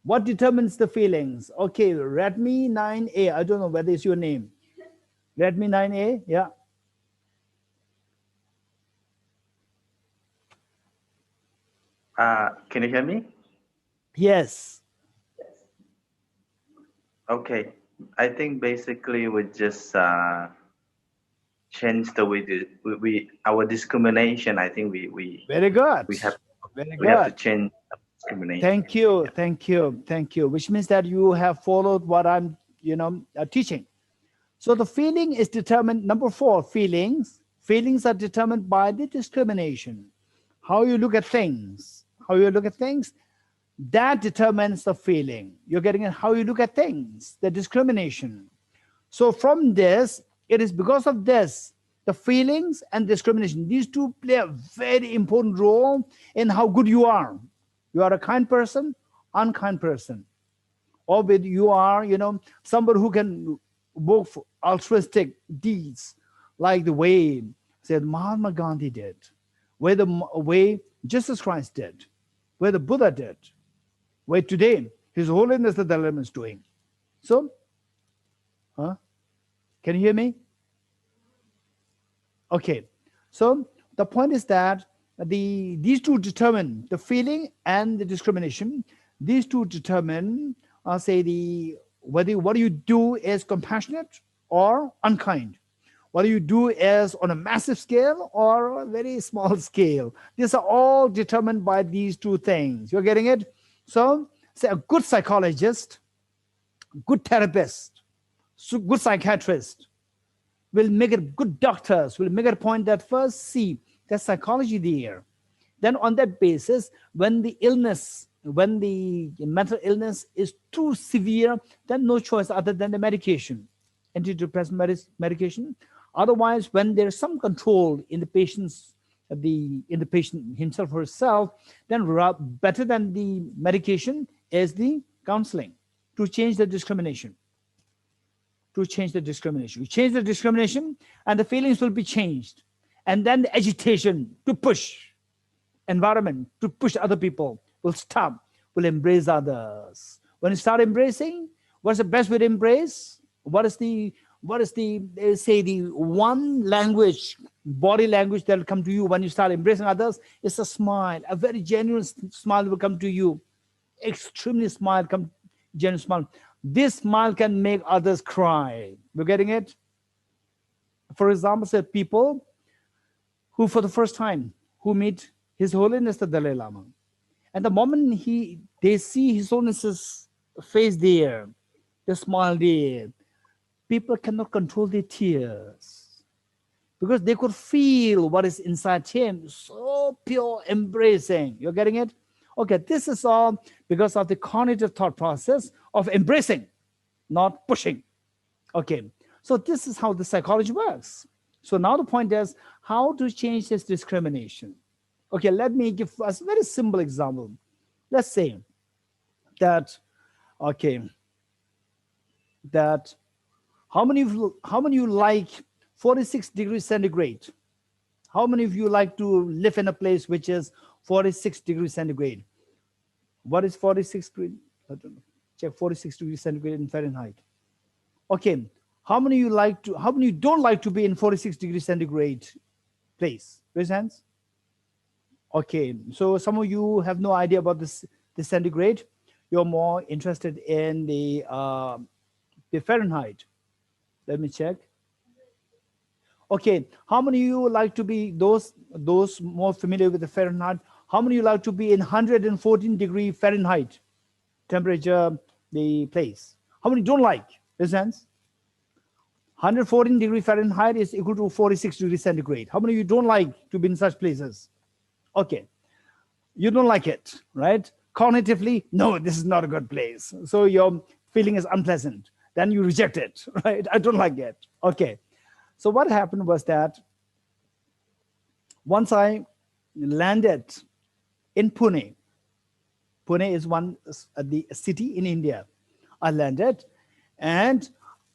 Speaker 2: What determines the feelings? Okay, Redmi 9A. I don't know whether it's your name. Redmi 9A, yeah.
Speaker 19: Can you hear me?
Speaker 2: Yes.
Speaker 19: Okay. I think basically we just change the way our discrimination. I think we
Speaker 2: very good.
Speaker 19: We have to change discrimination.
Speaker 2: Thank you, thank you, thank you. Which means that you have followed what I'm teaching. So the feeling is determined. Number 4, feelings. Feelings are determined by the discrimination. How you look at things. How you look at things, that determines the feeling. You're getting it? How you look at things, the discrimination. So from this, it is because of this, the feelings and discrimination, these two play a very important role in how good you are. You are a kind person, unkind person. Or with you are, somebody who can work for altruistic deeds, like the way, said Mahatma Gandhi did, the way Jesus Christ did, where the Buddha did, where today His Holiness the Dalai Lama is doing. So, can you hear me? Okay. So the point is that these two determine the feeling and the discrimination. These two determine, say, whether what you do is compassionate or unkind. What you do is on a massive scale or a very small scale. These are all determined by these two things. You're getting it? So, say a good psychologist, good therapist, good psychiatrist will make it good doctors, will make it a point that first see the psychology there. Then on that basis, when the illness, when the mental illness is too severe, then no choice other than the medication, antidepressant medication. Otherwise, when there's some control in the patient's, in the patient himself or herself, then better than the medication is the counseling to change the discrimination. To change the discrimination. You change the discrimination and the feelings will be changed. And then the agitation to push environment, to push other people will stop, will embrace others. When you start embracing, what's the best way to embrace? What is the they say the one language, body language that will come to you when you start embracing others? It's a smile, a very genuine smile will come to you. Extremely genuine smile. This smile can make others cry. You're getting it? For example, say people who for the first time, who meet His Holiness the Dalai Lama. And the moment they see His Holiness's face there, the smile there, people cannot control their tears because they could feel what is inside him, so pure, embracing. You're getting it? Okay, this is all because of the cognitive thought process of embracing, not pushing. Okay, so this is how the psychology works. So now the point is how to change this discrimination. Okay, let me give us a very simple example. Let's say that, how many of you like 46 degrees centigrade? How many of you like to live in a place which is 46 degrees centigrade? What is 46 degrees? I don't know. Check 46 degrees centigrade in Fahrenheit. Okay, how many of you don't like to be in 46 degrees centigrade place? Raise hands. Okay, so some of you have no idea about the centigrade. You're more interested in the Fahrenheit. Let me check. Okay, how many of you like to be, those more familiar with the Fahrenheit, how many of you like to be in 114 degree Fahrenheit temperature, the place? How many don't like? Raise hands. 114 degree Fahrenheit is equal to 46 degrees centigrade. How many of you don't like to be in such places? Okay, you don't like it, right? Cognitively, no, this is not a good place. So your feeling is unpleasant. Then you reject it, right? I don't like it. Okay, so what happened was that once I landed in Pune, Pune is the city in India. I landed and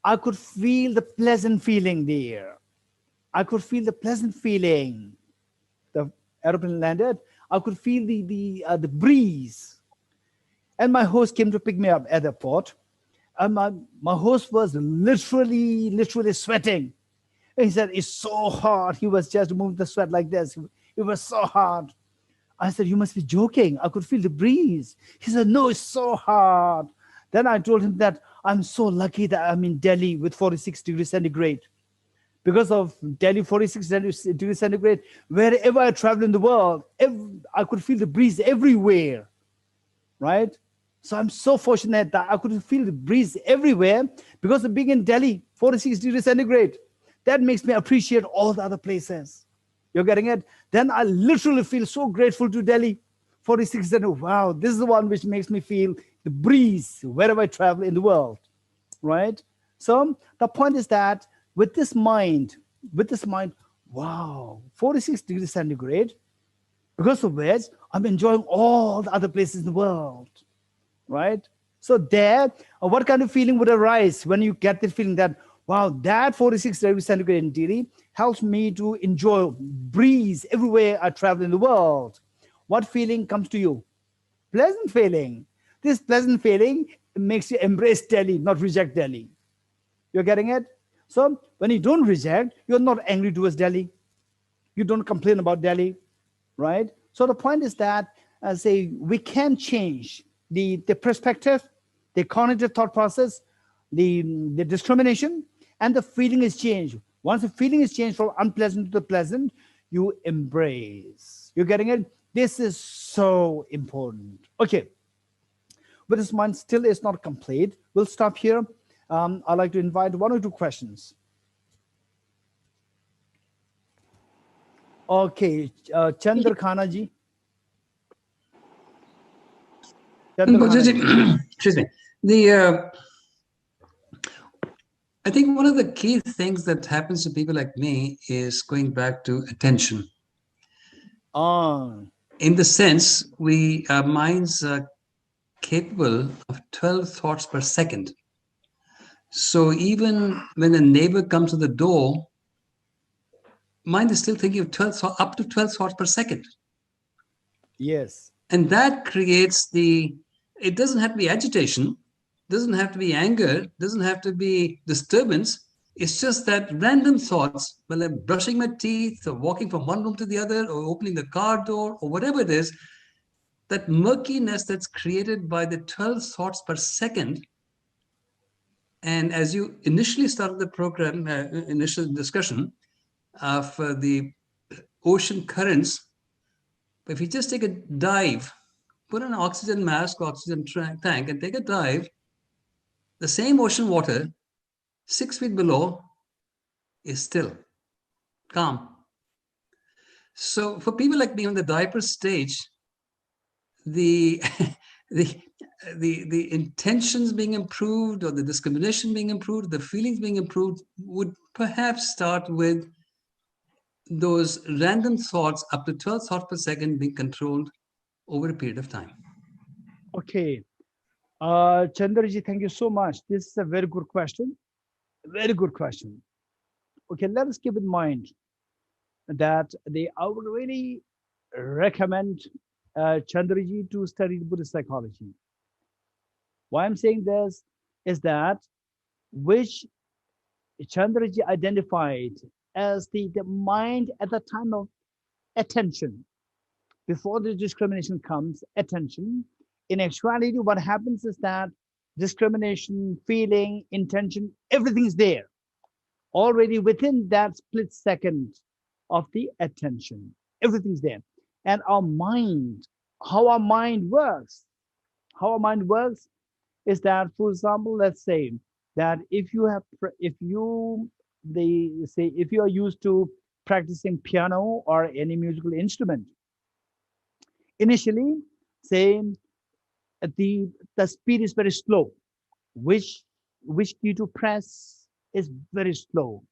Speaker 2: I could feel the pleasant feeling there. I could feel the pleasant feeling. The aeroplane landed. I could feel the breeze. And my host came to pick me up at the port. And my host was literally sweating. And he said, it's so hot. He was just moving the sweat like this. It was so hot. I said, you must be joking. I could feel the breeze. He said, no, it's so hot. Then I told him that I'm so lucky that I'm in Delhi with 46 degrees centigrade. Because of Delhi 46 degrees centigrade, wherever I travel in the world, I could feel the breeze everywhere, right? So I'm so fortunate that I could feel the breeze everywhere because of being in Delhi, 46 degrees centigrade. That makes me appreciate all the other places. You're getting it? Then I literally feel so grateful to Delhi, 46 centigrade. Wow, this is the one which makes me feel the breeze wherever I travel in the world, right? So the point is that with this mind, wow, 46 degrees centigrade, because of which I'm enjoying all the other places in the world, right? So there, what kind of feeling would arise when you get the feeling that, wow, that 46 degrees centigrade in Delhi helps me to enjoy breeze everywhere I travel in the world. what feeling comes to you? Pleasant feeling. This pleasant feeling makes you embrace Delhi, not reject Delhi. You're getting it? So when you don't reject, you're not angry towards Delhi. You don't complain about Delhi, right? So the point is that, say, we can change the perspective, the cognitive thought process, the discrimination, and the feeling is changed. Once the feeling is changed from unpleasant to the pleasant, you embrace. You're getting it? This is so important. Okay. But this mind still is not complete. We'll stop here. I'd like to invite 1 or 2 questions. Okay, Chandra Khana ji.
Speaker 20: Excuse me. I think one of the key things that happens to people like me is going back to attention. In the sense, our minds are capable of 12 thoughts per second. So even when a neighbor comes to the door, mind is still thinking of up to 12 thoughts per second.
Speaker 2: Yes.
Speaker 20: And that creates it doesn't have to be agitation, doesn't have to be anger, doesn't have to be disturbance. It's just that random thoughts, while I'm brushing my teeth or walking from one room to the other or opening the car door or whatever it is, that murkiness that's created by the 12 thoughts per second. And as you initially started the program, initial discussion of the ocean currents, if you just take a dive, put an oxygen mask, oxygen tank, and take a dive, the same ocean water, 6 feet below, is still calm. So for people like me on the diaper stage, the intentions being improved, or the discrimination being improved, the feelings being improved, would perhaps start with those random thoughts up to 12 thoughts per second being controlled over a period of time.
Speaker 2: Okay. Chandraji, thank you so much. This is a very good question. Very good question. Okay, let us keep in mind that I would really recommend Chandraji to study Buddhist psychology. Why I'm saying this is that which Chandraji identified as the mind at the time of attention, before the discrimination comes, attention. In actuality, what happens is that discrimination, feeling, intention, everything is there already within that split second of the attention. Everything's there. And our mind, how our mind works is that, for example, let's say that if you are used to practicing piano or any musical instrument, initially, say, the speed is very slow. Which key to press is very slow.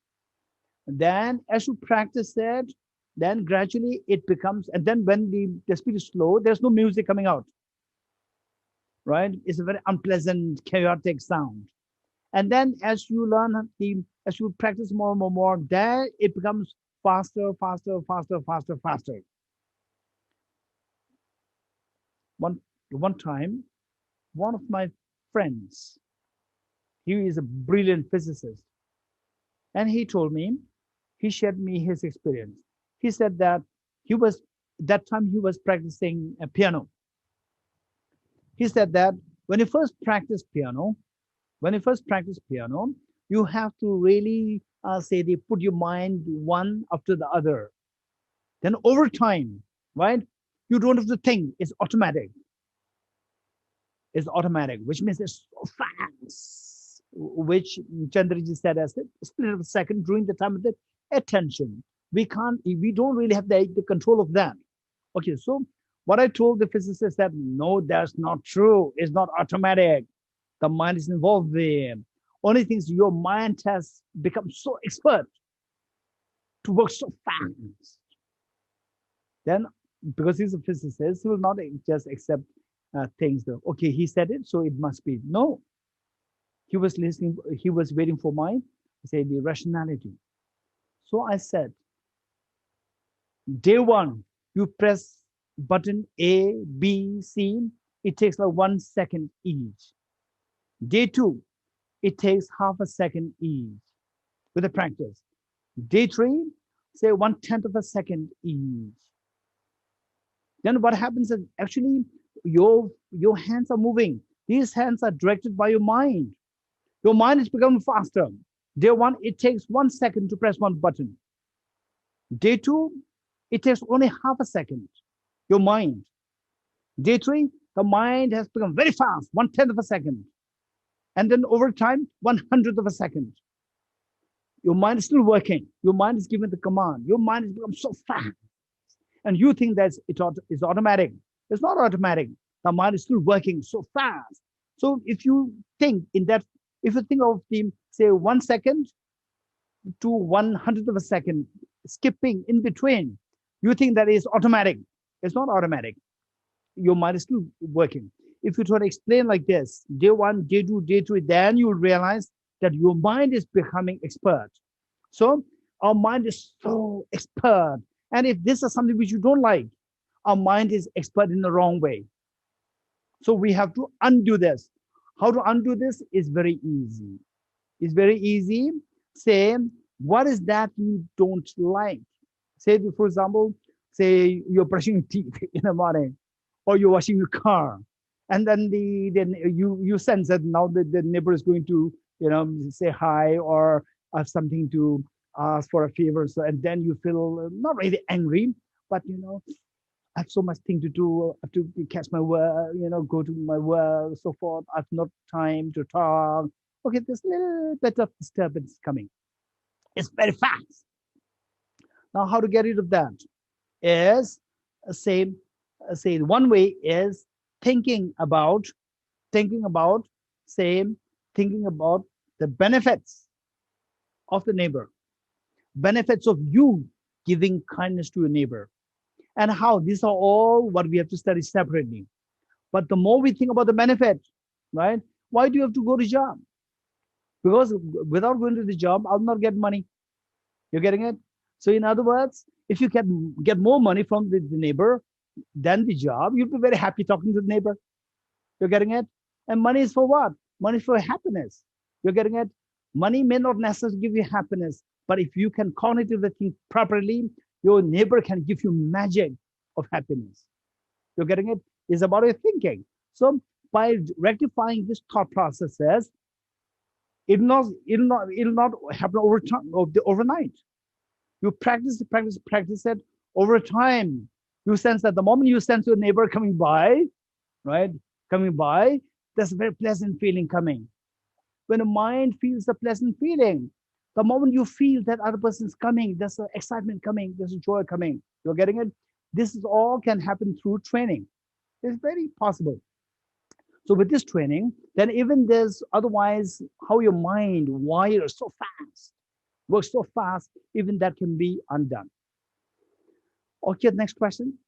Speaker 2: Then as you practice it, then gradually it becomes, and then when the speed is slow, there's no music coming out, right? It's a very unpleasant, chaotic sound. And then as you learn, as you practice more, then it becomes faster. One time, one of my friends, he is a brilliant physicist, and he shared me his experience. He said that he was practicing a piano. He said that when you first practice piano, you have to really they put your mind one after the other. Then over time, right, you don't have to think, it's automatic. It's automatic, which means it's so fast, which Chandraji said as a split of a second during the time of the attention. We don't really have the control of that. Okay, so what I told the physicist that no, that's not true. It's not automatic. The mind is involved there. Only things your mind has become so expert to work so fast. Then, because he's a physicist, he will not just accept things that, okay, he said it, so it must be. No. He was listening, he was waiting for the rationality. So I said, day one, you press button A, B, C, it takes like 1 second each. Day 2, it takes half a second each with the practice. Day 3, say 1/10 of a second each. Then what happens is actually your hands are moving. These hands are directed by your mind. Your mind is becoming faster. Day 1, it takes 1 second to press one button. Day 2, it takes only half a second. Your mind. Day 3, the mind has become very fast, 1/10 of a second. And then over time, 1/100th of a second. Your mind is still working. Your mind is given the command. Your mind has become so fast. And you think that it's automatic. It's not automatic. The mind is still working so fast. So if you think in that, if you think of the, say, 1 second to 1/100th of a second, skipping in between, you think that is automatic. It's not automatic. Your mind is still working. If you try to explain like this, day 1, day 2, day 3, then you will realize that your mind is becoming expert. So our mind is so expert. And if this is something which you don't like, our mind is expert in the wrong way. So we have to undo this. How to undo this is very easy. It's very easy. Say, what is that you don't like? Say, for example, say you're brushing teeth in the morning, or you're washing your car, and then you sense that now the neighbor is going to, say hi or have something to ask for a favor. So, and then you feel not really angry, but I have so much thing to do. I have to catch my work, go to my work, so forth. I have not time to talk. Okay, there's a little bit of disturbance coming. It's very fast. Now, how to get rid of that is say one way is thinking about the benefits of the neighbor, benefits of you giving kindness to your neighbor, and how these are all what we have to study separately. But the more we think about the benefit, right? Why do you have to go to job? Because without going to the job, I'll not get money. You're getting it? So in other words, if you can get more money from the neighbor than the job, you'll be very happy talking to the neighbor. You're getting it? And money is for what? Money is for happiness. You're getting it? Money may not necessarily give you happiness, but if you can cognitively think properly, your neighbor can give you magic of happiness. You're getting it? It's about your thinking. So by rectifying this thought processes, it'll not happen overnight. You practice it over time. You sense that the moment you sense your neighbor coming by, right? There's a very pleasant feeling coming. When the mind feels a pleasant feeling, the moment you feel that other person's coming, there's an excitement coming, there's a joy coming. You're getting it? This is all can happen through training. It's very possible. So with this training, then even there's otherwise how your mind wires so fast, works so fast, even that can be undone. Okay, next question.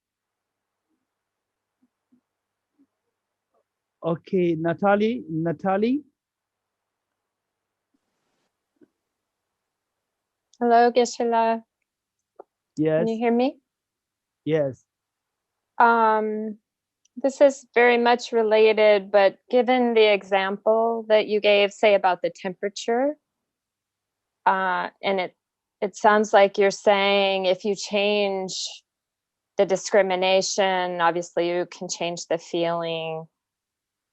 Speaker 2: Okay, Natalie.
Speaker 21: Hello, Geshe.
Speaker 2: Yes.
Speaker 21: Can you hear me?
Speaker 2: Yes.
Speaker 21: This is very much related, but given the example that you gave, say about the temperature, and it sounds like you're saying if you change the discrimination, obviously you can change the feeling.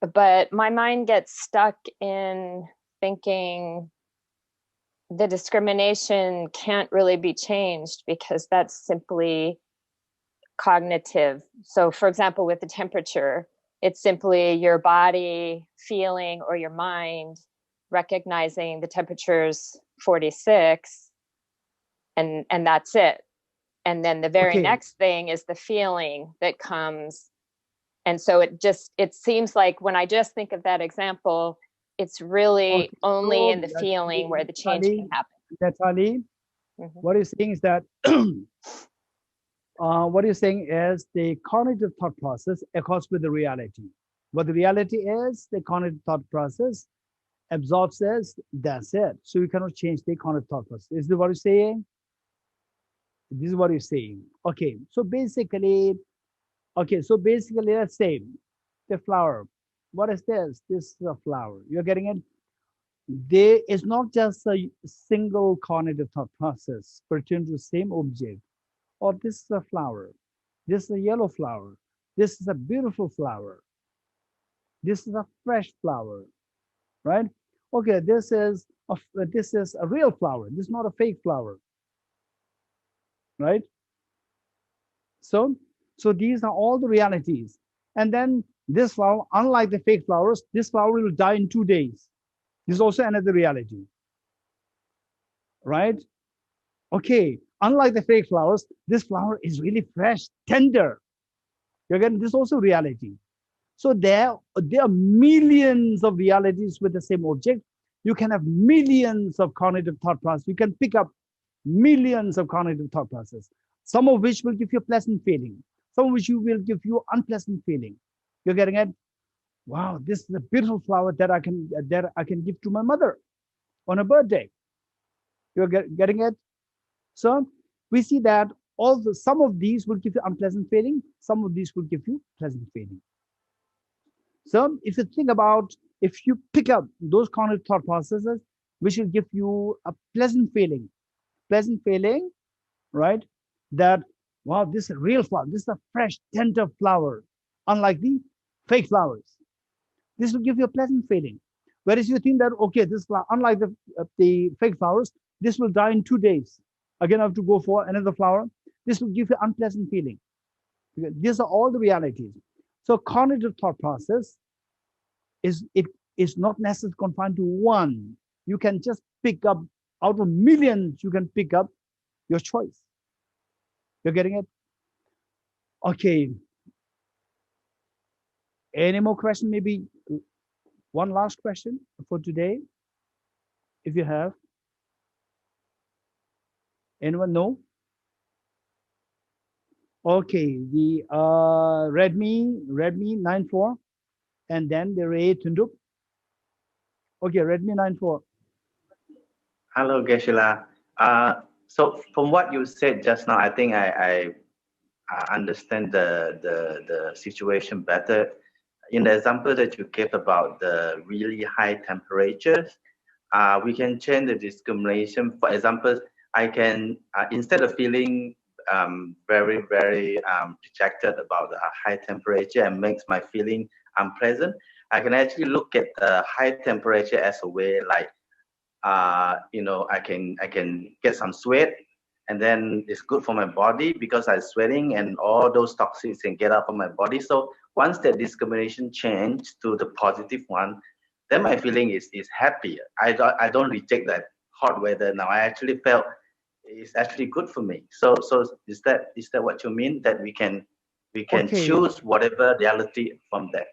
Speaker 21: But my mind gets stuck in thinking the discrimination can't really be changed because that's simply cognitive. So for example, with the temperature, it's simply your body feeling or your mind recognizing the temperature's 46 and that's it. And then the very next thing is the feeling that comes. And so it seems like when I just think of that example, it's really only in the feeling where the change can happen.
Speaker 2: Natalie, what you're saying is that what you're saying is the cognitive thought process accords with the reality. What the reality is, the cognitive thought process absorbs this, that's it. So you cannot change the cognitive thought process. Is this what you're saying? This is what you're saying. Okay, so basically, Okay, so basically, let's say the flower. What is this? This is a flower. You're getting it? There is not just a single cognitive thought process pertaining to the same object. Or this is a flower. This is a yellow flower. This is a beautiful flower. This is a fresh flower, right? Okay, this is a real flower. This is not a fake flower, right? So these are all the realities. And then this flower, unlike the fake flowers, this flower will die in 2 days. This is also another reality, right? Okay, unlike the fake flowers, this flower is really fresh, tender. You're getting this also reality. So there are millions of realities with the same object. You can have millions of cognitive thought processes. You can pick up millions of cognitive thought processes, some of which will give you a pleasant feeling, some of which will give you unpleasant feeling. You're getting it? Wow, this is a beautiful flower that I can give to my mother on a birthday. You're getting it? So we see that some of these will give you unpleasant feeling, some of these will give you pleasant feeling. So if you think about, if you pick up those cognitive thought processes, which will give you a pleasant feeling, right? That, wow, this is a real flower. This is a fresh, tender flower, unlike the fake flowers. This will give you a pleasant feeling. Whereas you think that, okay, this flower, unlike the fake flowers, this will die in 2 days. Again, I have to go for another flower. This will give you unpleasant feeling. These are all the realities. So cognitive thought process is not necessarily confined to one. You can just pick up, out of millions, you can pick up your choice. You're getting it? Okay. Any more question? Maybe one last question for today, if you have. Anyone know? Okay, the Redmi 94, and then the Ray Tunduk. Okay, Redmi 94.
Speaker 19: Hello, Geshe. So from what you said just now, I think I understand the situation better. In the example that you gave about the really high temperatures, we can change the discrimination. For example, I can, instead of feeling very dejected about the high temperature and makes my feeling unpleasant, I can actually look at the high temperature as a way like, you know, I can get some sweat, and then it's good for my body because I'm sweating and all those toxins can get out of my body. So once that discrimination changed to the positive one, then my feeling is happy. I don't reject that hot weather now. I actually felt it's actually good for me. So is that what you mean, that we can
Speaker 2: Okay.
Speaker 19: choose whatever reality from that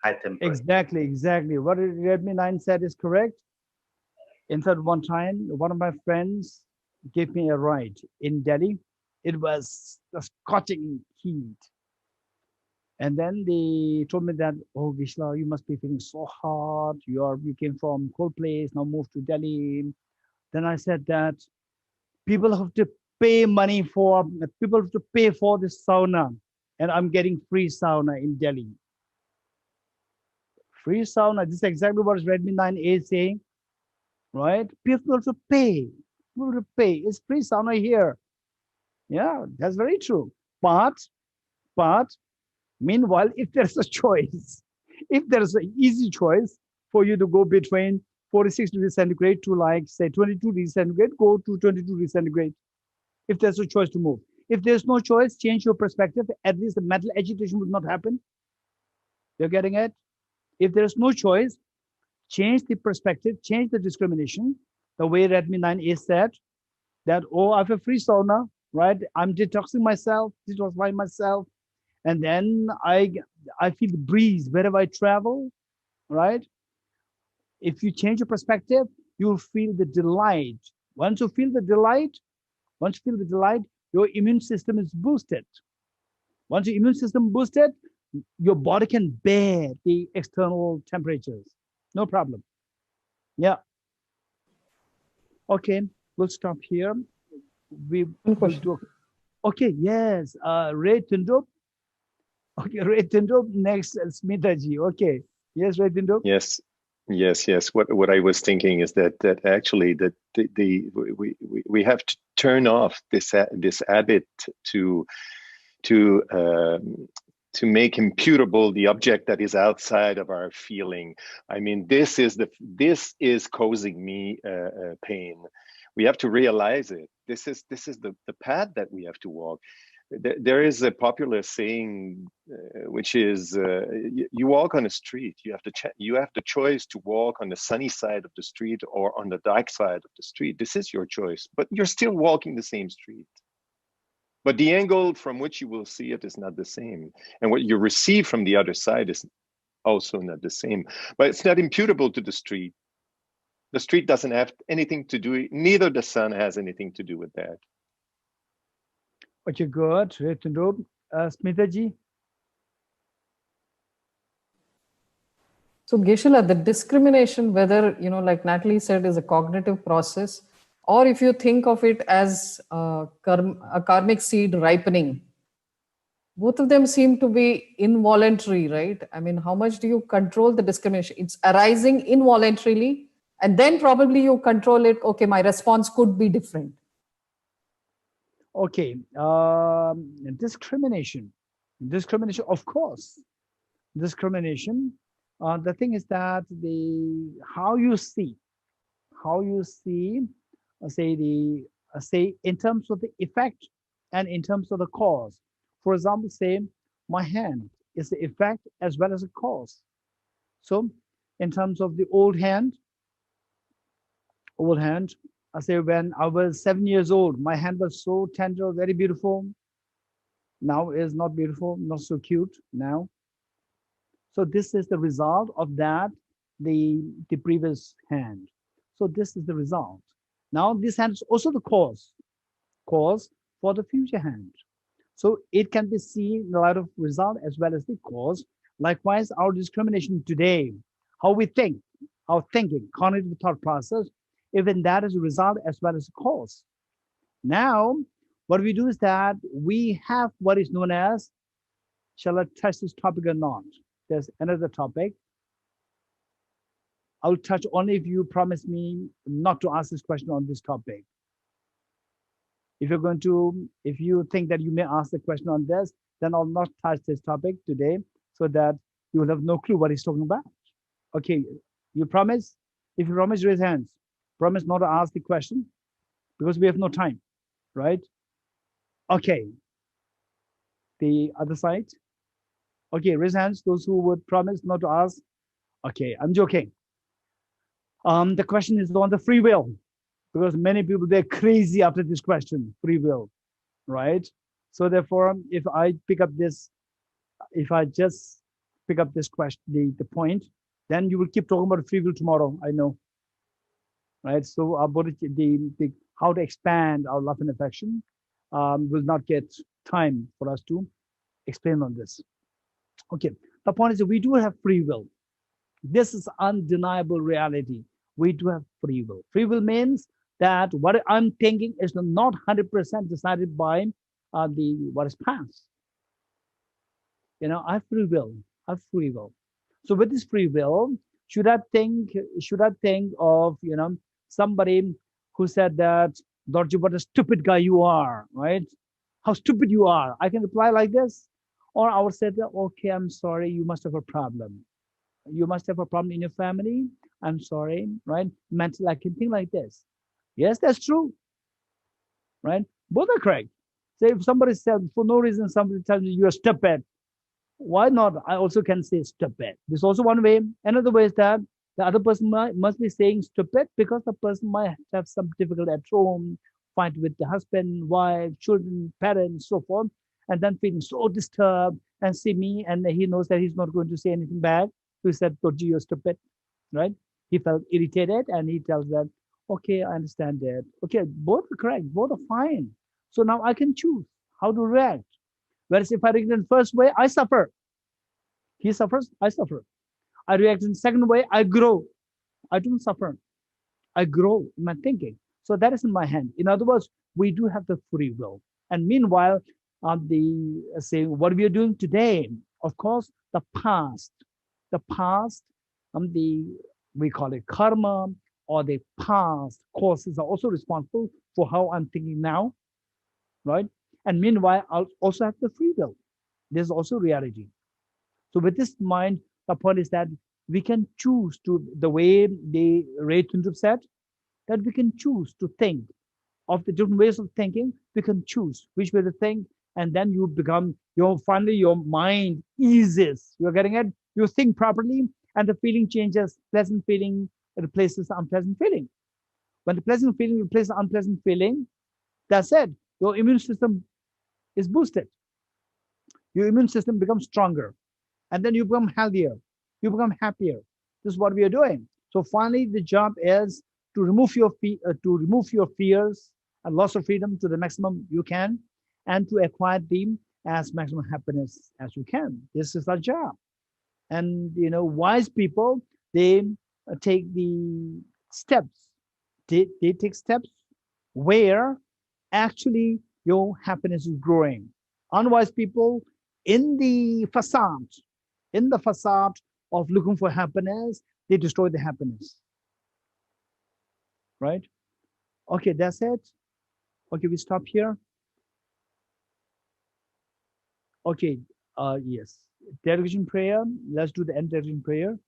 Speaker 19: high temperature?
Speaker 2: Exactly. What Redmi 9 said is correct. In fact, one time, one of my friends gave me a ride in Delhi. It was a scorching heat. And then they told me that, oh, Vishla, you must be feeling so hot. You came from cold place, now move to Delhi. Then I said that people have to pay for this sauna. And I'm getting free sauna in Delhi. Free sauna, this is exactly what Redmi 9A is saying, right? People have to pay. It's free sauna here. Yeah, that's very true. But meanwhile, if there's a choice, if there's an easy choice for you to go between 46 degrees centigrade to, like, say 22 degrees centigrade, go to 22 degrees centigrade. If there's a choice to move. If there's no choice, change your perspective. At least the mental agitation would not happen. You're getting it? If there's no choice, change the perspective, change the discrimination. The way Redmi 9A said that, oh, I have a free sauna, right? I'm detoxing myself, detoxifying myself. And then I feel the breeze wherever I travel, right? If you change your perspective, you'll feel the delight. Once you feel the delight, your immune system is boosted. Once your immune system boosted, your body can bear the external temperatures. No problem. Yeah. Okay, we'll stop here. We will do. Okay, yes. Ray Tunduk. Okay, Retindo, next, Smitaji. Okay. Yes, Retindo?
Speaker 1: Yes. What I was thinking is that actually that we have to turn off this habit to make imputable the object that is outside of our feeling. I mean, this is causing me pain. We have to realize it. This is the path that we have to walk. There is a popular saying, which is, you walk on a street. You have the choice to walk on the sunny side of the street or on the dark side of the street. This is your choice, but you're still walking the same street. But the angle from which you will see it is not the same. And what you receive from the other side is also not the same. But it's not imputable to the street. The street doesn't have anything to do, neither the sun has anything to do with that.
Speaker 2: Okay, good. Retindo, Smitaji?
Speaker 22: So Geshe-la, the discrimination, whether, like Natalie said, is a cognitive process, or if you think of it as a karmic seed ripening, both of them seem to be involuntary, right? I mean, how much do you control the discrimination? It's arising involuntarily, and then probably you control it. Okay, my response could be different.
Speaker 2: Okay, discrimination, of course, discrimination. The thing is that how you see, say in terms of the effect and in terms of the cause. For example, say my hand is the effect as well as a cause. So, in terms of the old hand, I say when I was 7 years old, my hand was so tender, very beautiful. Now is not beautiful, not so cute now. So this is the result of that, the previous hand. So this is the result. Now this hand is also the cause for the future hand. So it can be seen in the light of result as well as the cause. Likewise, our discrimination today, how we think, our thinking, cognitive thought process, even that is a result as well as a cause. Now, what we do is that we have what is known as, shall I touch this topic or not? There's another topic. I'll touch only if you promise me not to ask this question on this topic. If you think that you may ask the question on this, then I'll not touch this topic today so that you will have no clue what he's talking about. Okay, you promise? If you promise, raise hands. Promise not to ask the question because we have no time, right? Okay. The other side. Okay, raise hands, those who would promise not to ask. Okay, I'm joking. The question is on the free will, because many people, they're crazy after this question, free will, right? So therefore, if I just pick up this question, the point, then you will keep talking about free will tomorrow, I know. Right, so about how to expand our love and affection will not get time for us to explain on this. Okay, the point is that we do have free will. This is undeniable reality. We do have free will. Free will means that what I'm thinking is not 100% decided by what is past. I have free will. So with this free will, should I think of somebody who said that, Dorji, what a stupid guy you are, right? How stupid you are. I can reply like this. Or I would say, okay, I'm sorry, you must have a problem. You must have a problem in your family. I'm sorry, right? Mentally, I can think like this. Yes, that's true, right? Both are correct. So if somebody said, for no reason, somebody tells you you're stupid, why not? I also can say stupid. This is also one way. Another way is that the other person must be saying stupid because the person might have some difficulty at home, fight with the husband, wife, children, parents, so forth, and then feeling so disturbed and see me, and he knows that he's not going to say anything bad. So he said, Dorji, you're stupid, right? He felt irritated and he tells that, okay, I understand that. Okay, both are correct, both are fine. So now I can choose how to react. Whereas if I react in the first way, I suffer. He suffers, I suffer. I react in the second way, I grow. I don't suffer. I grow in my thinking. So that is in my hand. In other words, we do have the free will. And meanwhile, say what we are doing today. Of course, the past, we call it karma, or the past causes are also responsible for how I'm thinking now, right? And meanwhile, I'll also have the free will. There's also reality. So with this mind, the point is that we can choose to, the way the Ray Tundrup said, that we can choose to think of the different ways of thinking. We can choose which way to think, and then you become, finally your mind eases. You're getting it? You think properly, and the feeling changes. Pleasant feeling replaces unpleasant feeling. When the pleasant feeling replaces unpleasant feeling, that's it. Your immune system is boosted. Your immune system becomes stronger, and then you become healthier. You become happier. This is what we are doing. So finally, the job is to remove your fears and loss of freedom to the maximum you can, and to acquire them as maximum happiness as you can. This is our job. And wise people, they take the steps. They take steps where actually your happiness is growing. Unwise people, in the facade of looking for happiness, they destroy the happiness. Right? Okay, that's it. Okay, we stop here. Okay, yes. Dedication prayer. Let's do the end dedication prayer.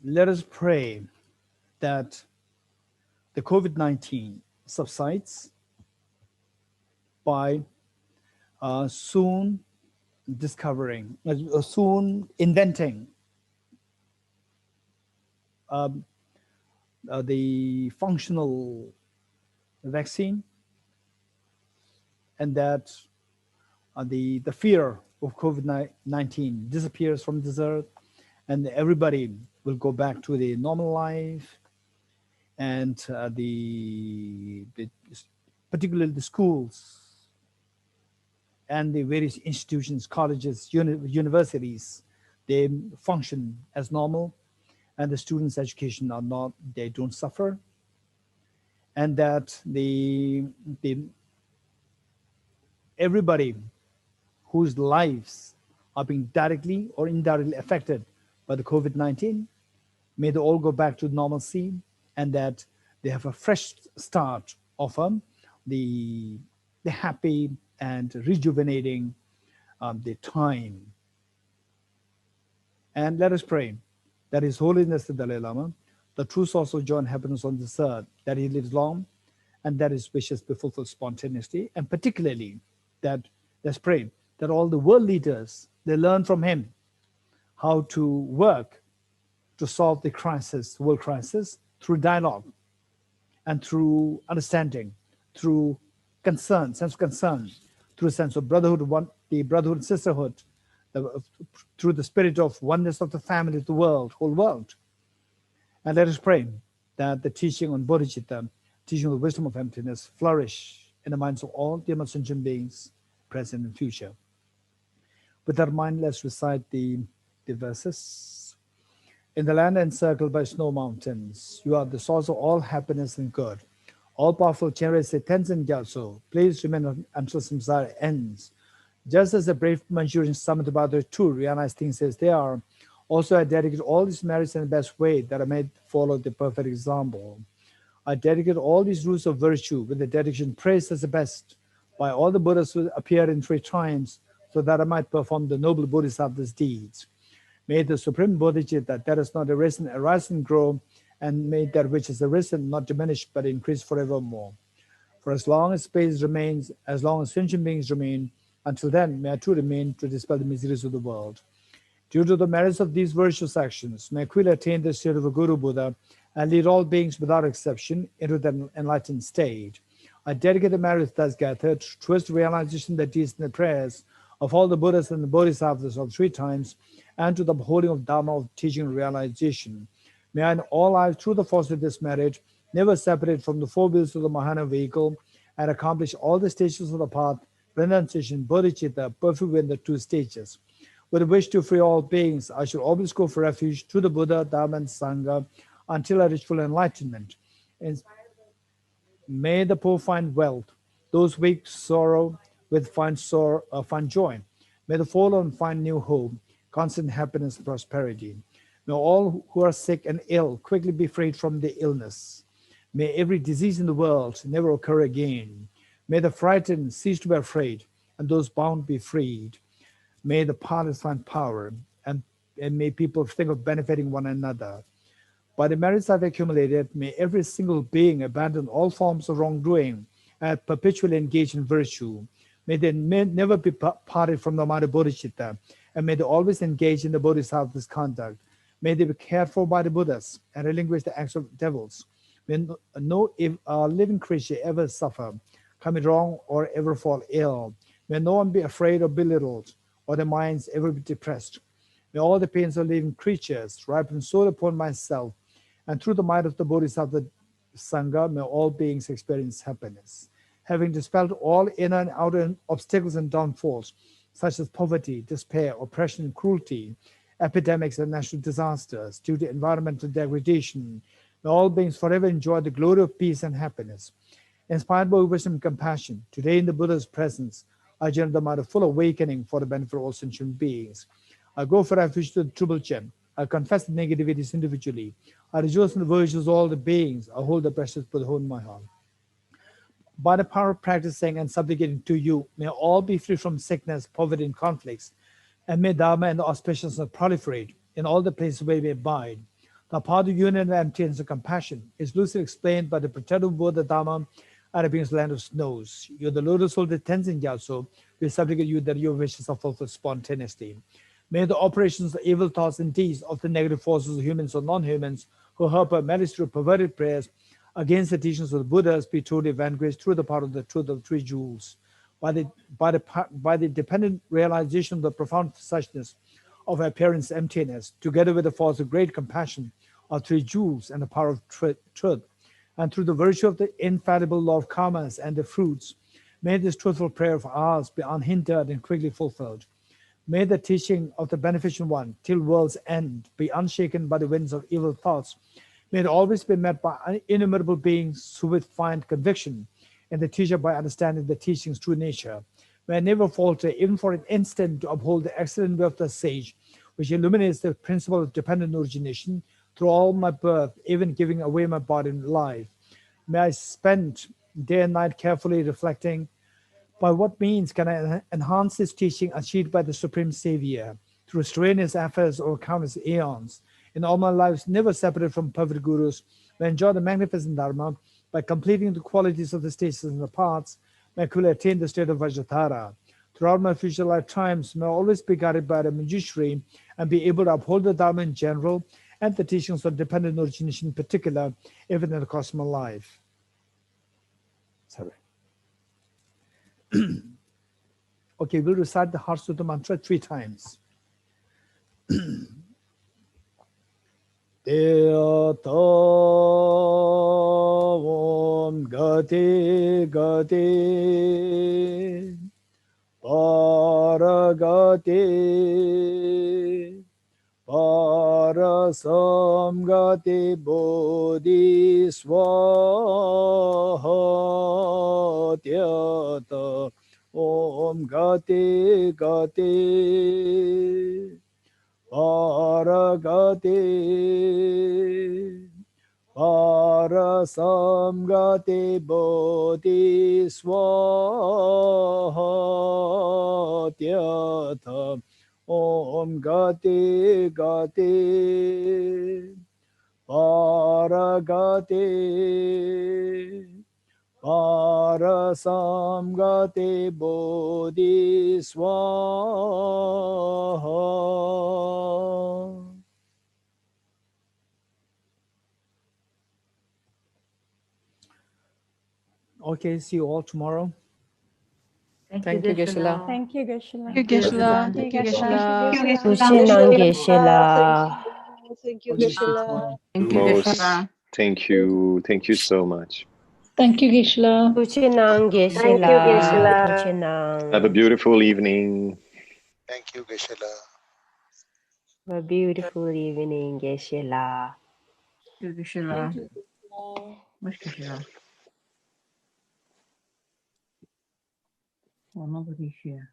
Speaker 2: Let us pray that the COVID-19 subsides by soon discovering, soon inventing the functional vaccine, and that the fear of COVID-19 disappears from this earth, and everybody will go back to the normal life, and particularly the schools and the various institutions, colleges, universities, they function as normal, and the students' education they don't suffer, and that everybody whose lives are being directly or indirectly affected by the COVID-19, may they all go back to normalcy, and that they have a fresh start of the happy and rejuvenating the time. And let us pray that His Holiness the Dalai Lama, the true source of joy and happiness on this earth, that he lives long, and that his wishes be fulfilled spontaneously, and particularly that, let's pray, that all the world leaders, they learn from him how to work to solve the crisis, world crisis, through dialogue and through understanding, through concern, sense of concern, through a sense of brotherhood, the brotherhood and sisterhood, through the spirit of oneness of the family, of the world, whole world. And let us pray that the teaching on Bodhicitta, teaching of the wisdom of emptiness, flourish in the minds of all the sentient beings, present and future. With our mind, let's recite the verses. In the land encircled by snow mountains, you are the source of all happiness and good. All-powerful generous Tenzin Gyatso, please remain until samsara ends. Just as the brave Manchurian summoned about their too realize things as they are, also I dedicate all these merits in the best way that I may follow the perfect example. I dedicate all these rules of virtue with the dedication praised as the best by all the Buddhas who appeared in 3 times, so that I might perform the noble Bodhisattva's deeds. May the Supreme Bodhicitta that is not arisen arise and grow, and may that which is arisen not diminish but increase forevermore. For as long as space remains, as long as sentient beings remain, until then may I too remain to dispel the miseries of the world. Due to the merits of these virtuous actions, may Aquila attain the state of a Guru Buddha and lead all beings without exception into that enlightened state. I dedicate the marriage thus gathered towards the realization that is in the prayers of all the Buddhas and the Bodhisattvas of 3 times, and to the upholding of Dharma of teaching and realization. May I in all lives, through the force of this marriage, never separate from the 4 wheels of the Mahana vehicle, and accomplish all the stages of the path, renunciation, bodhicitta, perfect in the 2 stages. With a wish to free all beings, I shall always go for refuge to the Buddha, Dharma, and Sangha until I reach full enlightenment. And may the poor find wealth, those weak sorrow with find joy. May the fallen find new hope, constant happiness, and prosperity. May all who are sick and ill quickly be freed from the illness. May every disease in the world never occur again. May the frightened cease to be afraid, and those bound be freed. May the powerless find power, and may people think of benefiting one another. By the merits I've accumulated, may every single being abandon all forms of wrongdoing and perpetually engage in virtue. May they never be parted from the mind of Bodhicitta, and may they always engage in the Bodhisattva's conduct. May they be cared for by the Buddhas and relinquish the acts of devils. May no living creature ever suffer, commit wrong, or ever fall ill. May no one be afraid or belittled, or their minds ever be depressed. May all the pains of living creatures ripen so upon myself, and through the might of the Bodhisattva Sangha, may all beings experience happiness. Having dispelled all inner and outer obstacles and downfalls, such as poverty, despair, oppression, cruelty, epidemics, and natural disasters due to environmental degradation, may all beings forever enjoy the glory of peace and happiness. Inspired by wisdom and compassion, today in the Buddha's presence, I generate the mind of full awakening for the benefit of all sentient beings. I go for refuge to the Triple Gem. I confess the negativities individually. I rejoice in the virtues of all the beings. I hold the precious Buddhahood in my heart. By the power of practicing and supplicating to you, may all be free from sickness, poverty, and conflicts, and may Dharma and the auspiciousness proliferate in all the places where we abide. The power of union and emptiness and compassion is loosely explained by the protective Buddha Dharma and the being's land of snows. You're the lotus soul that tends in Gyatso. We supplicate you that your wishes are fulfilled spontaneously. May the operations of evil thoughts and deeds of the negative forces of humans or non-humans who help our marriage through perverted prayers against the teachings of the Buddhas be totally vanquished through the power of the truth of 3 jewels. By the dependent realization of the profound suchness of our parents' emptiness, together with the force of great compassion of 3 jewels and the power of truth, and through the virtue of the infallible law of karmas and the fruits, may this truthful prayer of ours be unhindered and quickly fulfilled. May the teaching of the Beneficent One till world's end be unshaken by the winds of evil thoughts. May it always be met by innumerable beings who would find conviction in the teacher by understanding the teaching's true nature. May I never falter, even for an instant, to uphold the excellent way of the sage, which illuminates the principle of dependent origination through all my birth, even giving away my body in life. May I spend day and night carefully reflecting, by what means can I enhance this teaching achieved by the Supreme Savior through strenuous efforts over countless aeons? In all my lives, never separated from perfect gurus, may I enjoy the magnificent Dharma by completing the qualities of the stages and the paths, may I quickly attain the state of Vajratara. Throughout my future lifetimes, may I always be guided by the Manjushri and be able to uphold the Dharma in general and the teachings of dependent origination in particular, even in the course of my life. Sorry. Okay, we'll recite the Heart Sutra mantra 3 times. Deata Om Gati Gati Paragati Parasam Gati Bodhi Swaha Tyata Om Gati Gati Paragati Parasam Gati Bodhi Swaha Tyata Om Gati Gati Paragati Parasam Gati Bodhi Swaha. Okay, see you all tomorrow.
Speaker 22: Thank you, Geshe-la.
Speaker 18: Thank you, Geshe-la.
Speaker 13: Thank you, Geshe-la. Thank you, Geshe-la.
Speaker 11: Kuchinang Geshe-la.
Speaker 17: Thank you, Geshe-la.
Speaker 22: Thank you, Geshe-la.
Speaker 1: Thank you so much.
Speaker 13: Thank you, Geshe-la.
Speaker 11: Kuchinang Geshe-la. Kuchinang.
Speaker 1: Have a beautiful evening.
Speaker 9: Thank you, Geshe-la.
Speaker 11: A beautiful evening, Geshe-la.
Speaker 17: Thank you, Geshe-la. Where's Geshe-la? Oh, nobody's here.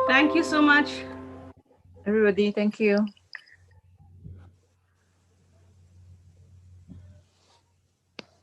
Speaker 17: Thank you so much.
Speaker 16: Everybody, thank you.